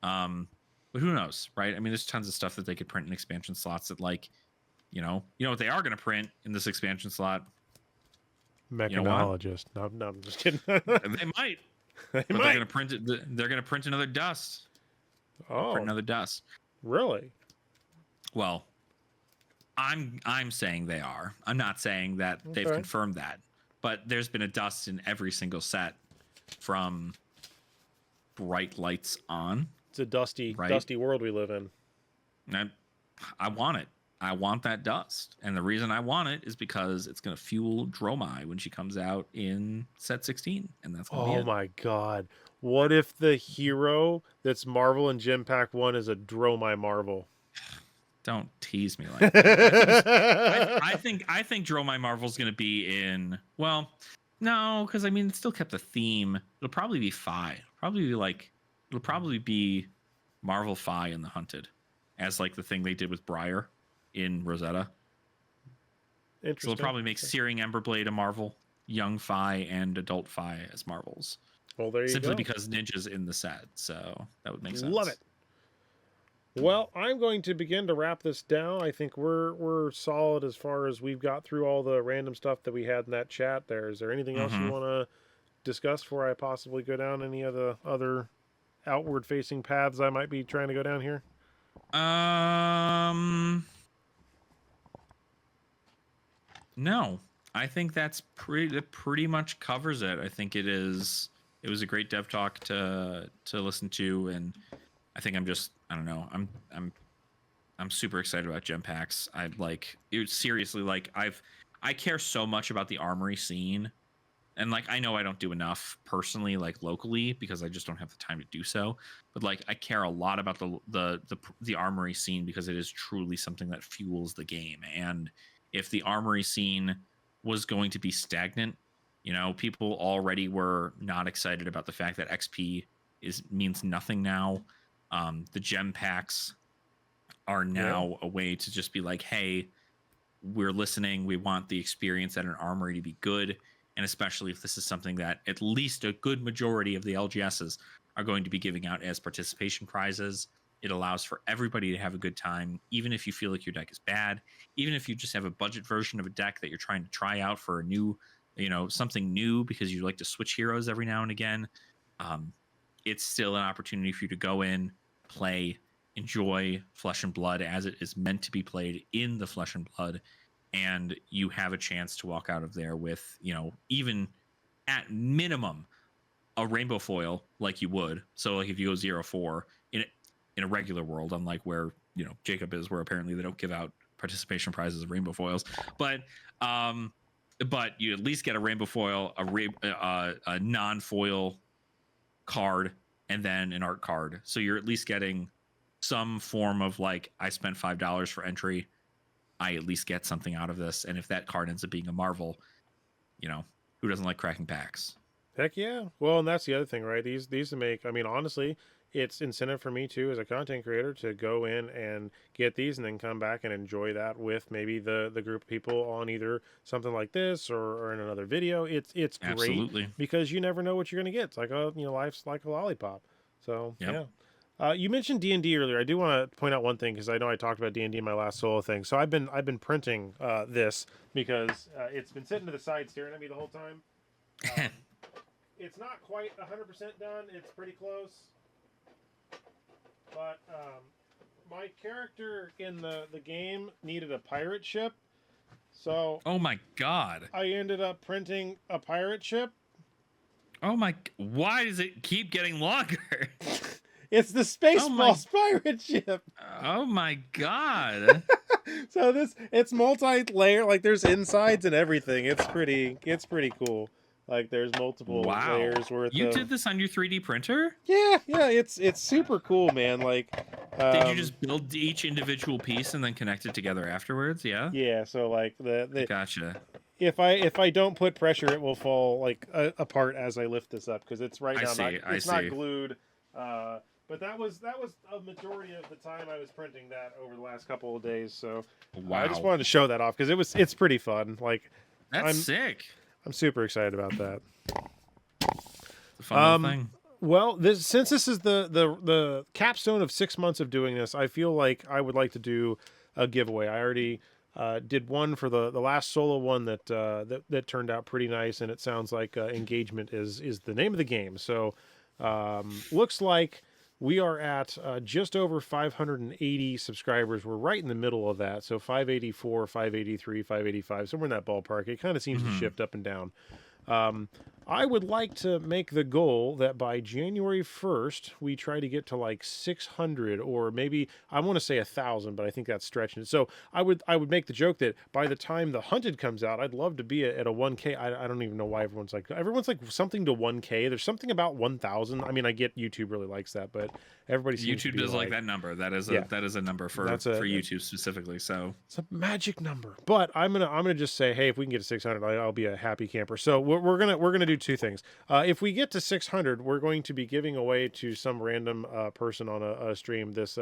But who knows, right? I mean, there's tons of stuff that they could print in expansion slots that, like, you know what they are going to print in this expansion slot. You know what? mechanologist. No, I'm just kidding. They might, They but they're might. going to print it. They're going to print another dust. Oh, Print another dust. really? Well, I'm saying they are. I'm not saying that they've Okay. confirmed that, but there's been a dust in every single set from bright lights on. It's a dusty, Right. dusty world we live in. And I want it. I want that dust. And the reason I want it is because it's going to fuel Dromai when she comes out in set 16. And that's going to be Oh it. my god. What if the hero that's Marvel and Gem Pack 1 is a Dromai Marvel? Don't tease me like that. I think Dromai Marvel's going to be in, well, no, because I mean, it still kept the theme. It'll probably be Fi. It'll probably be Marvel Fi in the Hunted as like the thing they did with Briar in Rosetta. So Interesting. they'll probably make Searing Emberblade a Marvel, Young Fi and Adult Fi as Marvels. Well, there you Simply go. because Ninja's in the set, so that would make sense. Love it. Well, I'm going to begin to wrap this down. I think we're solid as far as we've got through all the random stuff that we had in that chat there. Is there anything else you Mhm. want to discuss before I possibly go down any of the other outward facing paths I might be trying to go down here? No, I think that pretty much covers it. I think it was a great dev talk to listen to, and I think I don't know, I'm super excited about gem packs. I like it seriously. Like I care so much about the armory scene, and like I know I don't do enough personally, like locally, because I just don't have the time to do so. But like I care a lot about the armory scene because it is truly something that fuels the game. And if the armory scene was going to be stagnant, you know, people already were not excited about the fact that XP means nothing now. The gem packs are now a way to just be like, hey, we're listening. We want the experience at an armory to be good. And especially if this is something that at least a good majority of the LGSs are going to be giving out as participation prizes. It allows for everybody to have a good time, even if you feel like your deck is bad, even if you just have a budget version of a deck that you're trying to try out for a new, something new because you like to switch heroes every now and again. It's still an opportunity for you to go in, play, enjoy Flesh and Blood as it is meant to be played in the Flesh and Blood, and you have a chance to walk out of there with, even at minimum, a rainbow foil like you would. So like if you go 0-4 in a regular world, unlike where Jacob is, where apparently they don't give out participation prizes of rainbow foils, but you at least get a rainbow foil, a non-foil card, and then an art card. So you're at least getting some form of like, I spent $5 for entry, I at least get something out of this. And if that card ends up being a Marvel, who doesn't like cracking packs? Heck yeah. Well, and that's the other thing, right? These to make, I mean, honestly, it's incentive for me too as a content creator to go in and get these and then come back and enjoy that with maybe the group of people on either something like this or in another video. It's great. Absolutely. Because you never know what you're going to get. It's like life's like a lollipop. So Yep. yeah. You mentioned D&D earlier. I do want to point out one thing because I know I talked about D&D in my last solo thing. So I've been printing this because it's been sitting to the side staring at me the whole time. It's not quite 100% done. It's pretty close. But my character in the game needed a pirate ship. So oh my god. I ended up printing a pirate ship. Oh my, why does it keep getting longer? It's the Spaceballs pirate ship. Oh my god. So it's multi-layer, like there's insides and everything. It's pretty cool. Like there's multiple layers worth. You did this on your 3D printer? Yeah, it's super cool, man. Like, did you just build each individual piece and then connect it together afterwards? Yeah. Yeah. So like the gotcha. If I don't put pressure, it will fall like apart as I lift this up because it's right now not glued. But that was a majority of the time I was printing that over the last couple of days. So I just wanted to show that off because it's pretty fun. Like that's sick. I'm super excited about that. It's a fun little thing. Well, since this is the capstone of 6 months of doing this, I feel like I would like to do a giveaway. I already did one for the last solo one that turned out pretty nice, and it sounds like engagement is the name of the game. So looks like we are at just over 580 subscribers. We're right in the middle of that. So 584, 583, 585, somewhere in that ballpark. It kind of seems to shift up and down. I would like to make the goal that by January 1st, we try to get to like 600 or maybe I want to say 1,000, but I think that's stretching it. So I would make the joke that by the time the Hunted comes out, I'd love to be at a 1K. I don't even know why everyone's like something to 1K. There's something about 1,000. I mean, I get YouTube really likes that, but everybody seems YouTube does like that number. That is a number for YouTube specifically. So it's a magic number. But I'm gonna just say, hey, if we can get to 600, I'll be a happy camper. So we're gonna do two things. If we get to 600, we're going to be giving away to some random person on a stream this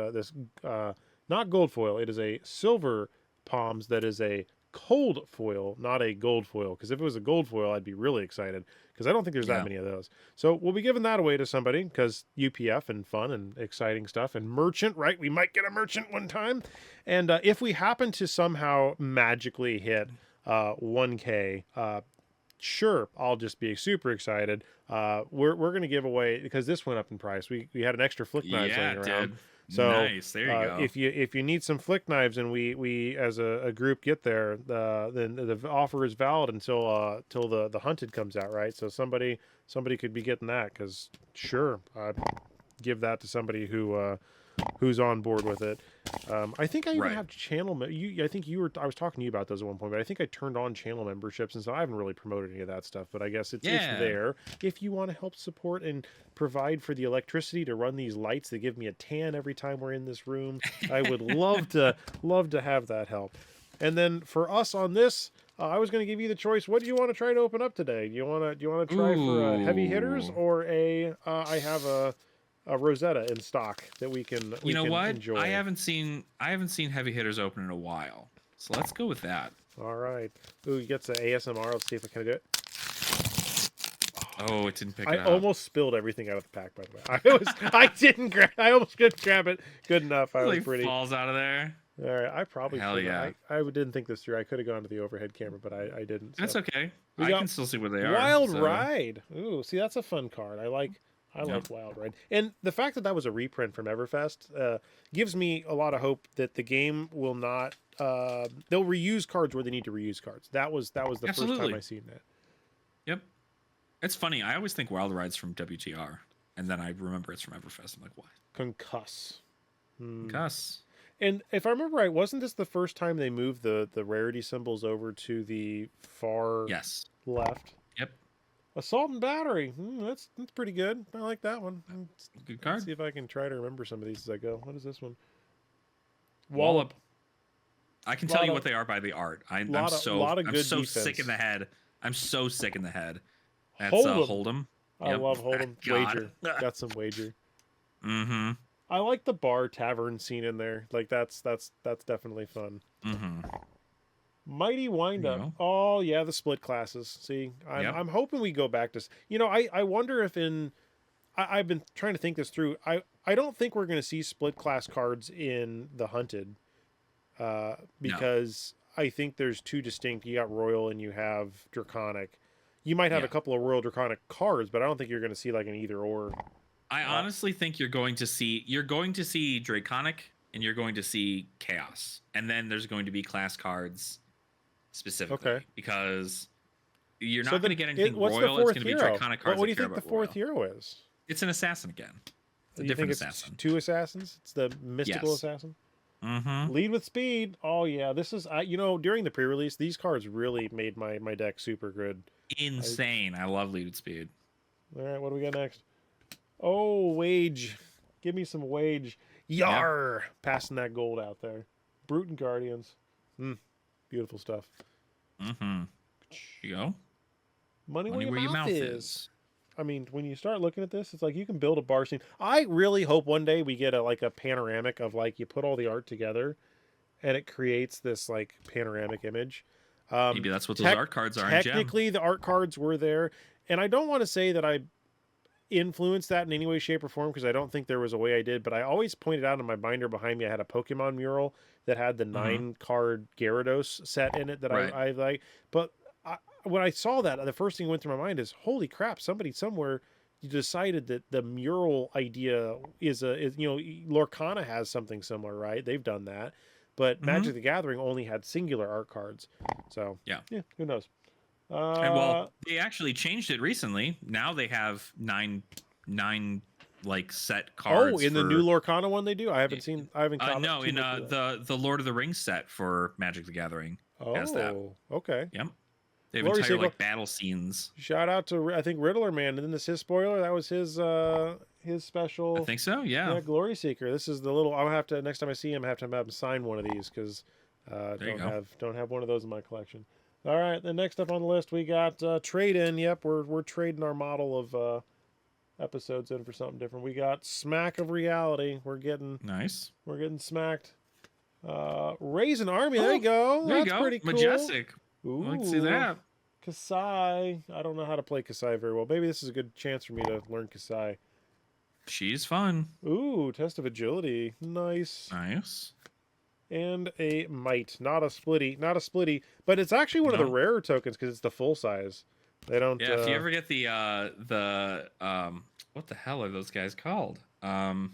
not gold foil. It is a silver palms that is a cold foil, not a gold foil. Because if it was a gold foil, I'd be really excited because I don't think there's that many of those. So we'll be giving that away to somebody because UPF and fun and exciting stuff and merchant, right? We might get a merchant one time. And if we happen to somehow magically hit 1K, sure, I'll just be super excited. We're going to give away because this went up in price. We had an extra flick knives laying around. So nice. There you go. If you need some flick knives and we as a group get there, then the offer is valid until the Hunted comes out, right? So somebody could be getting that because sure, I'd give that to somebody who's on board with it. I think I even have channel. I think I was talking to you about those at one point, but I think I turned on channel memberships, and so I haven't really promoted any of that stuff. But I guess it's there if you want to help support and provide for the electricity to run these lights that give me a tan every time we're in this room. I would love to have that help. And then for us on this, I was going to give you the choice. What do you want to try to open up today? Do you want to try for heavy hitters or I have Rosetta in stock that we can You know what? enjoy. I haven't seen heavy hitters open in a while. So let's go with that. All right. Ooh, you get the ASMR. Let's see if I can do it. Oh, it didn't pick I it up. almost spilled everything out of the pack, by the way. I didn't grab. I almost couldn't grab it good enough. I was Like pretty. falls out of there. All right, I probably. Hell yeah. I didn't think this through. I could have gone to the overhead camera, but I didn't. So. That's okay. We I got can still see where they are. Wild so. Ride. Ooh, see, that's a fun card. I like Wild Ride, and the fact that was a reprint from Everfest gives me a lot of hope that the game will not. They'll reuse cards where they need to reuse cards. That was the Absolutely. first time I seen that. Yep. It's funny. I always think Wild Ride's from WTR, and then I remember it's from Everfest. I'm like, what? Concuss. Concuss. And if I remember right, wasn't this the first time they moved the rarity symbols over to the far left? Yep. Assault and Battery. That's pretty good. I like that one. Good card. Let's see if I can try to remember some of these as I go. What is this one? Wallop. I can tell you what they are by the art. I'm so sick in the head. I'm so sick in the head. That's Hold'em. I love Hold'em. Wager. Got some wager. Mm-hmm. I like the bar tavern scene in there. Like that's definitely fun. Mm-hmm. Mighty Windup. Oh yeah, the split classes. See, I'm hoping we go back to. I wonder if I've been trying to think this through. I don't think we're going to see split class cards in the Hunted, because I think there's two distinct. You got Royal and you have Draconic. You might have a couple of Royal Draconic cards, but I don't think you're going to see like an either or. I honestly think you're going to see Draconic and you're going to see Chaos, and then there's going to be class cards specifically because you're not going to get anything Royal. It's going to be Draconic cards. What do you think the fourth hero is? It's an assassin again. It's a different assassin. Two assassins. It's the mystical assassin. Mm-hmm. Lead with speed. Oh yeah, this is during the pre-release, these cards really made my deck super good. Insane. I love Lead with speed. All right, what do we got next? Oh, wage. Give me some wage. Yar! Yep. Passing that gold out there. Brute and Guardians. Beautiful stuff. Mm-hmm. Here you go. Money where your mouth is. I mean, when you start looking at this, it's like you can build a bar scene. I really hope one day we get a panoramic of like you put all the art together and it creates this like panoramic image. Maybe that's what those art cards are. Technically, the art cards were there. And I don't want to say that I influenced that in any way, shape, or form, because I don't think there was a way I did, but I always pointed out in my binder behind me I had a Pokemon mural that had the 9-card Gyarados set in it that I like. But when I saw that, the first thing that went through my mind is, holy crap, somebody somewhere decided that the mural idea is Lorcana has something similar, right? They've done that. But Magic the Gathering only had singular art cards. So, yeah who knows? And they actually changed it recently. Now they have nine like set cards. Oh, in the new Lorcana one they do? I haven't seen. I haven't. No, in the Lord of the Rings set for Magic the Gathering. Has that. Okay. Yep. They have entire like battle scenes. Shout out to I think Riddler Man. Isn't this his spoiler? That was his special. I think so. Yeah. Yeah, Glory Seeker. This is the little. I'll have to next time I see him. I have to have him sign one of these because don't have one of those in my collection. All right, then next up on the list we got trade in. Yep, we're trading our model of episodes in for something different. We got Smack of Reality. We're getting smacked. Raise an Army. There you go. That's pretty cool. Majestic. Ooh, let's see that. Kasai. I don't know how to play Kasai very well. Maybe this is a good chance for me to learn Kasai. She's fun. Ooh, Test of Agility. Nice. And a Might, not a splitty, but it's actually one of the rarer tokens because it's the full size. They don't. Yeah, if you ever get the what the hell are those guys called? The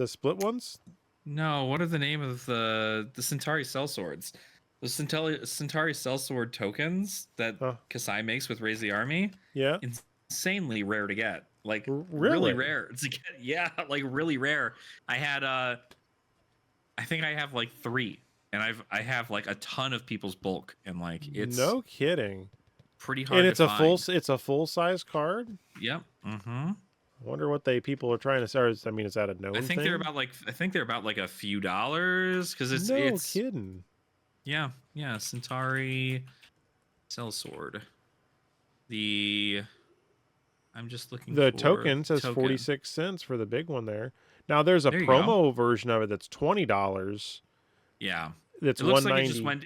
split ones? No, what are the name of the Centauri Sellswords? The Centauri Sellsword tokens that Kasai makes with Raise the Army. Yeah, insanely rare to get. Like really rare to get. Yeah, like really rare. I think I have like 3, and I have like a ton of people's bulk, and like it's no kidding, pretty hard. And it's to find. It's a full size card. Yep. Mm-hmm. I wonder what people are trying to start. I mean, is that a known thing? They're about like a few dollars because it's no kidding. Yeah. Centauri Sellsword. I'm just looking The for token says token. 46 cents for the big one there. Now there's a There you go. promo version of it that's $20. Yeah. That's It looks like it just 190. went.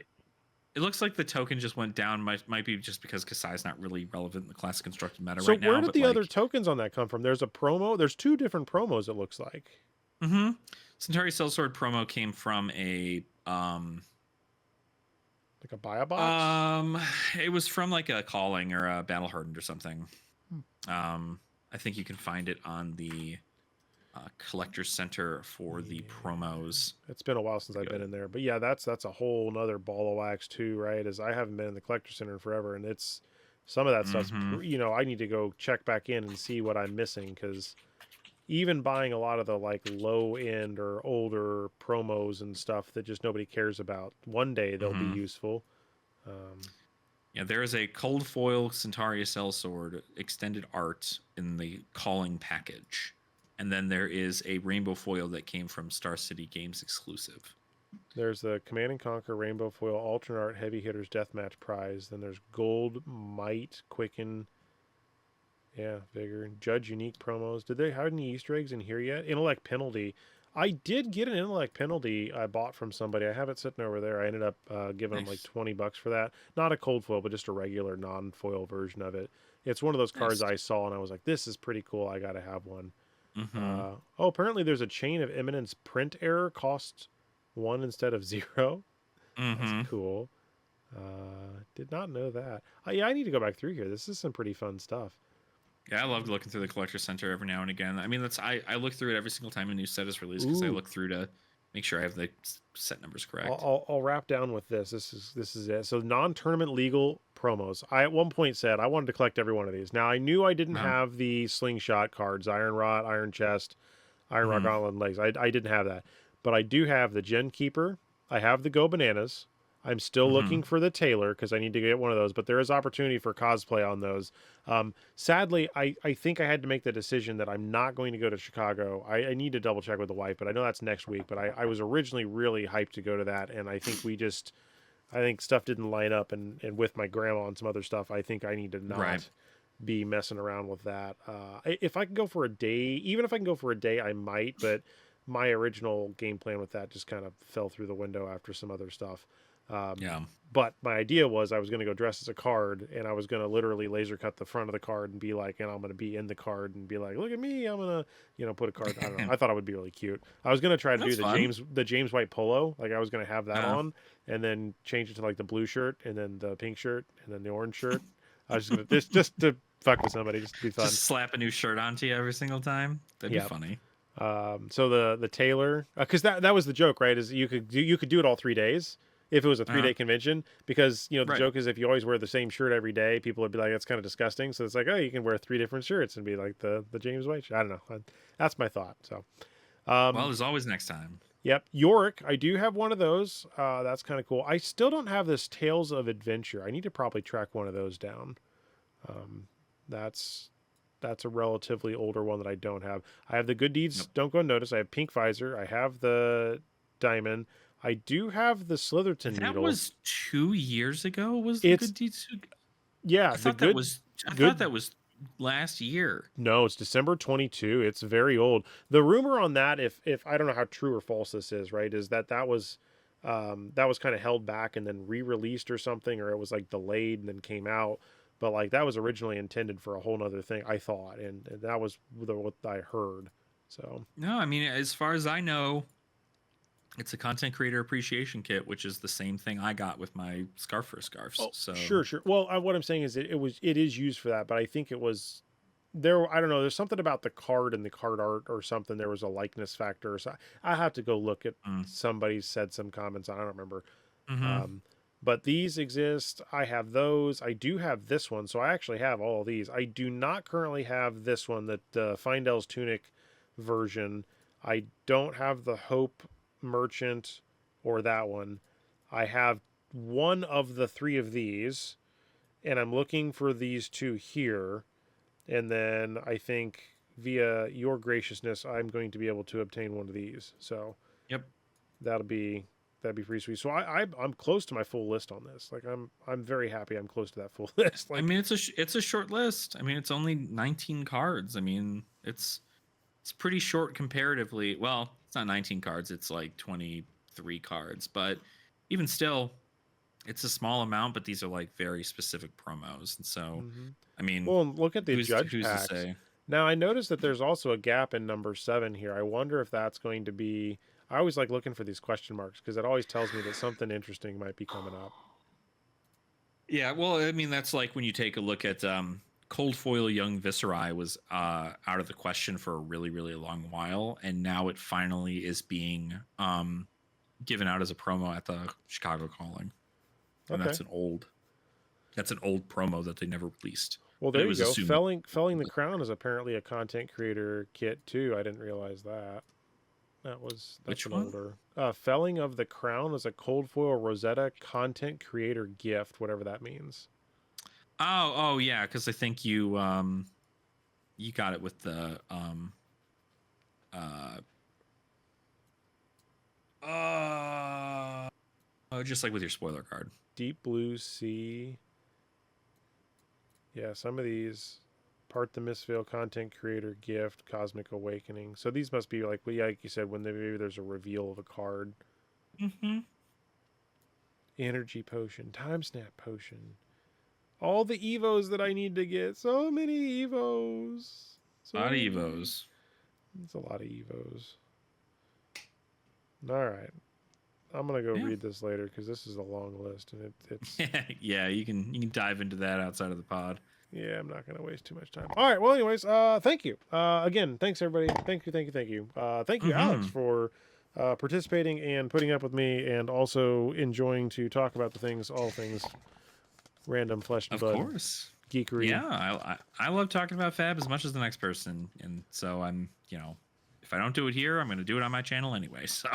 It looks like the token just went down. Might be just because Kasai's not really relevant in the classic constructed meta So right where now. did But the other like, tokens on that come from? There's a promo. There's two different promos, it looks like. mm-hmm. Centauri Sellsword promo came from a Like a buy a box? it was from like a calling or a battle hardened or something. Hmm. I think you can find it on the collector center for the promos. It's been a while since I've been in there. But yeah, that's a whole nother ball of wax too, right? As I haven't been in the collector center in forever, and it's some of that stuff's I need to go check back in and see what I'm missing, because even buying a lot of the like low end or older promos and stuff that just nobody cares about, one day they'll be useful. Yeah, there is a cold foil Centauri Sellsword extended art in the calling package. And then there is a rainbow foil that came from Star City Games exclusive. There's the Command and Conquer Rainbow Foil Alternate Art Heavy Hitters Deathmatch Prize. Then there's Gold Might Quicken. Yeah, Vigor. Judge Unique promos. Did they have any Easter eggs in here yet? Intellect Penalty. I did get an Intellect Penalty I bought from somebody. I have it sitting over there. I ended up giving them like $20 for that. Not a cold foil, but just a regular non-foil version of it. It's one of those cards I saw and I was like, this is pretty cool. I got to have one. Apparently there's a Chain of Eminence print error, cost 1 instead of 0. That's cool. Did not know that. Yeah, I need to go back through here. This is some pretty fun stuff. Yeah, I love looking through the collector center every now and again. I mean, I look through it every single time a new set is released, because I look through to make sure I have the set numbers correct. I'll wrap down with this. This is it. So non-tournament legal promos. I at one point said I wanted to collect every one of these. Now I knew I didn't have the slingshot cards, Iron Rod, Iron Chest, Iron Rock Gauntlet, and Legs. I didn't have that, but I do have the Gen Keeper. I have the Go Bananas. I'm still looking for the Tailor because I need to get one of those, but there is opportunity for cosplay on those. Sadly, I think I had to make the decision that I'm not going to go to Chicago. I need to double check with the wife, but I know that's next week. But I was originally really hyped to go to that, and I think I think stuff didn't line up, and with my grandma and some other stuff, I think I need to not be messing around with that. If I can go for a day, even if I can go for a day, I might, but my original game plan with that just kind of fell through the window after some other stuff. But my idea was I was going to go dress as a card, and I was going to literally laser cut the front of the card and be like, and I'm going to be in the card and be like, look at me, I'm going to, put a card. I don't know. I thought it would be really cute. I was going to try to do the James White polo. Like I was going to have that on and then change it to like the blue shirt and then the pink shirt and then the orange shirt. I was just going to, just to fuck with somebody, just to be fun. Just slap a new shirt onto you every single time. That'd be funny. So the Tailor, because that was the joke, right? Is you could do it all 3 days. If it was a 3-day convention, because the joke is if you always wear the same shirt every day, people would be like, that's kind of disgusting. So it's like, oh, you can wear 3 different shirts and be like the James White shirt. I don't know. That's my thought. So, well, there's always next time. Yep, Yorick. I do have one of those. That's kind of cool. I still don't have this Tales of Adventure. I need to probably track one of those down. That's a relatively older one that I don't have. I have the Good Deeds Don't Go Unnoticed. I have Pink Visor. I have the Diamond. I do have the Slitherton Needle. That was 2 years ago. Was the Good Deeds? Yeah, I thought that was last year. No, it's December 22. It's very old. The rumor on that, if I don't know how true or false this is, right, is that was kind of held back and then re-released or something, or it was like delayed and then came out. But like that was originally intended for a whole nother thing, I thought, and that was what I heard. So no, I mean, as far as I know, it's a content creator appreciation kit, which is the same thing I got with my scarf for scarves. Oh, so sure. Well, what I'm saying is it is used for that, but I think it was there. I don't know. There's something about the card and the card art or something. There was a likeness factor. So I have to go look at somebody said some comments. I don't remember. But these exist. I have those. I do have this one. So I actually have all of these. I do not currently have this one, the Findel's Tunic version. I don't have the Hope Merchant or that one. I have one of the 3 of these, and I'm looking for these 2 here. And then I think via your graciousness, I'm going to be able to obtain one of these. So yep, that'll be that'd be pretty sweet. So I'm close to my full list on this. Like I'm very happy I'm close to that full list. Like, I mean, it's a short list. I mean, it's only 19 cards. I mean, it's pretty short comparatively. Well, it's not 19 cards. It's like 23 cards, but even still, it's a small amount. But these are like very specific promos, and so I mean, well, look at the judge who's to packs. say? Now I noticed that there's also a gap in number 7 here. I wonder if that's going to be. I always like looking for these question marks because it always tells me that something interesting might be coming up. Yeah, well, I mean, that's like when you take a look at Cold Foil Young Viserai was out of the question for a really, really long while, and now it finally is being given out as a promo at the Chicago Calling, and Okay. that's an old promo that they never released. Well, But there it you was go. assumed. Felling the Crown is apparently a content creator kit too. I didn't realize that. That's Which an one? older. Felling of the Crown is a cold foil Rosetta content creator gift, whatever that means. Oh, yeah, because I think you got it with the just like with your spoiler card. Deep Blue Sea. Yeah, some of these part the Mistveil content creator gift, Cosmic Awakening. So these must be like, well, yeah, like you said, when maybe there's a reveal of a card. Mm-hmm. Energy Potion, Time Snap Potion. All the Evos that I need to get. So many Evos. A lot of Evos. It's a lot of Evos. All right. I'm going to go read this later because this is a long list. And it's... yeah, you can dive into that outside of the pod. Yeah, I'm not going to waste too much time. All right. Well, anyways, thank you. Again, thanks, everybody. Thank you. Thank you, Alex, for participating and putting up with me and also enjoying to talk about all things random flesh and blood. Of course. Geekery. Yeah, I love talking about Fab as much as the next person. And so I'm, if I don't do it here, I'm going to do it on my channel anyway. So.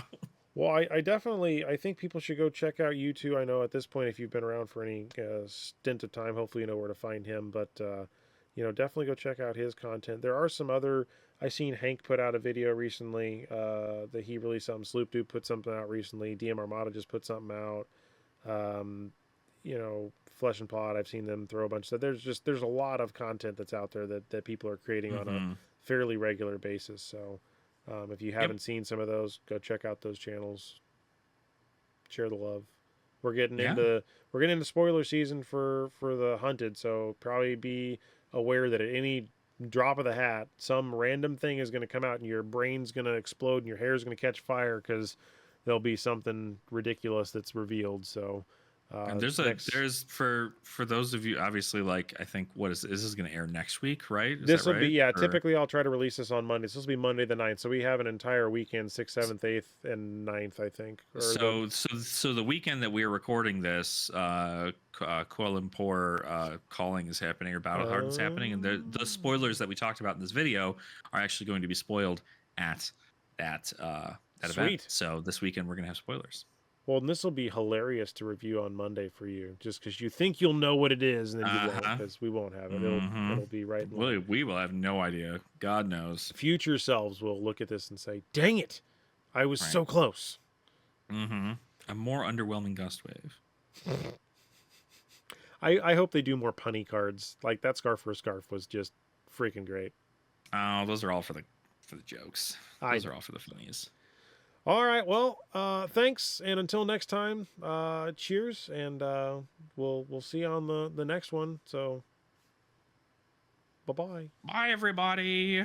Well, I think people should go check out you two. I know at this point, if you've been around for any stint of time, hopefully you know where to find him. But, definitely go check out his content. There are some other, I seen Hank put out a video recently that he released something. Sloop Dude put something out recently. DM Armada just put something out. Flesh and Pod, I've seen them throw a bunch of stuff. There's a lot of content that's out there that people are creating on a fairly regular basis. So, if you haven't seen some of those, go check out those channels. Share the love. We're getting into spoiler season for the Hunted, so probably be aware that at any drop of the hat, some random thing is going to come out and your brain's going to explode and your hair's going to catch fire because there'll be something ridiculous that's revealed. So. And there's for those of you, obviously, like, I think this is going to air next week, right? This will be, typically I'll try to release this on Monday. So this will be Monday the 9th. So we have an entire weekend, 6th, 7th, 8th, and 9th, I think. So the weekend that we're recording this, Kuala Lumpur calling is happening, or Battle Heart is happening, and the spoilers that we talked about in this video are actually going to be spoiled at that event. So this weekend we're going to have spoilers. Well, and this will be hilarious to review on Monday for you, just because you think you'll know what it is, and then you won't, because we won't have it. It'll be right. We will have no idea. God knows. Future selves will look at this and say, "Dang it, I was so close." A more underwhelming gust wave. I hope they do more punny cards. Like that Scarf for a Scarf was just freaking great. Oh, those are all for the jokes. Those are all for the funnies. All right, well, thanks, and until next time, cheers, and we'll see you on the next one. So, bye-bye. Bye, everybody.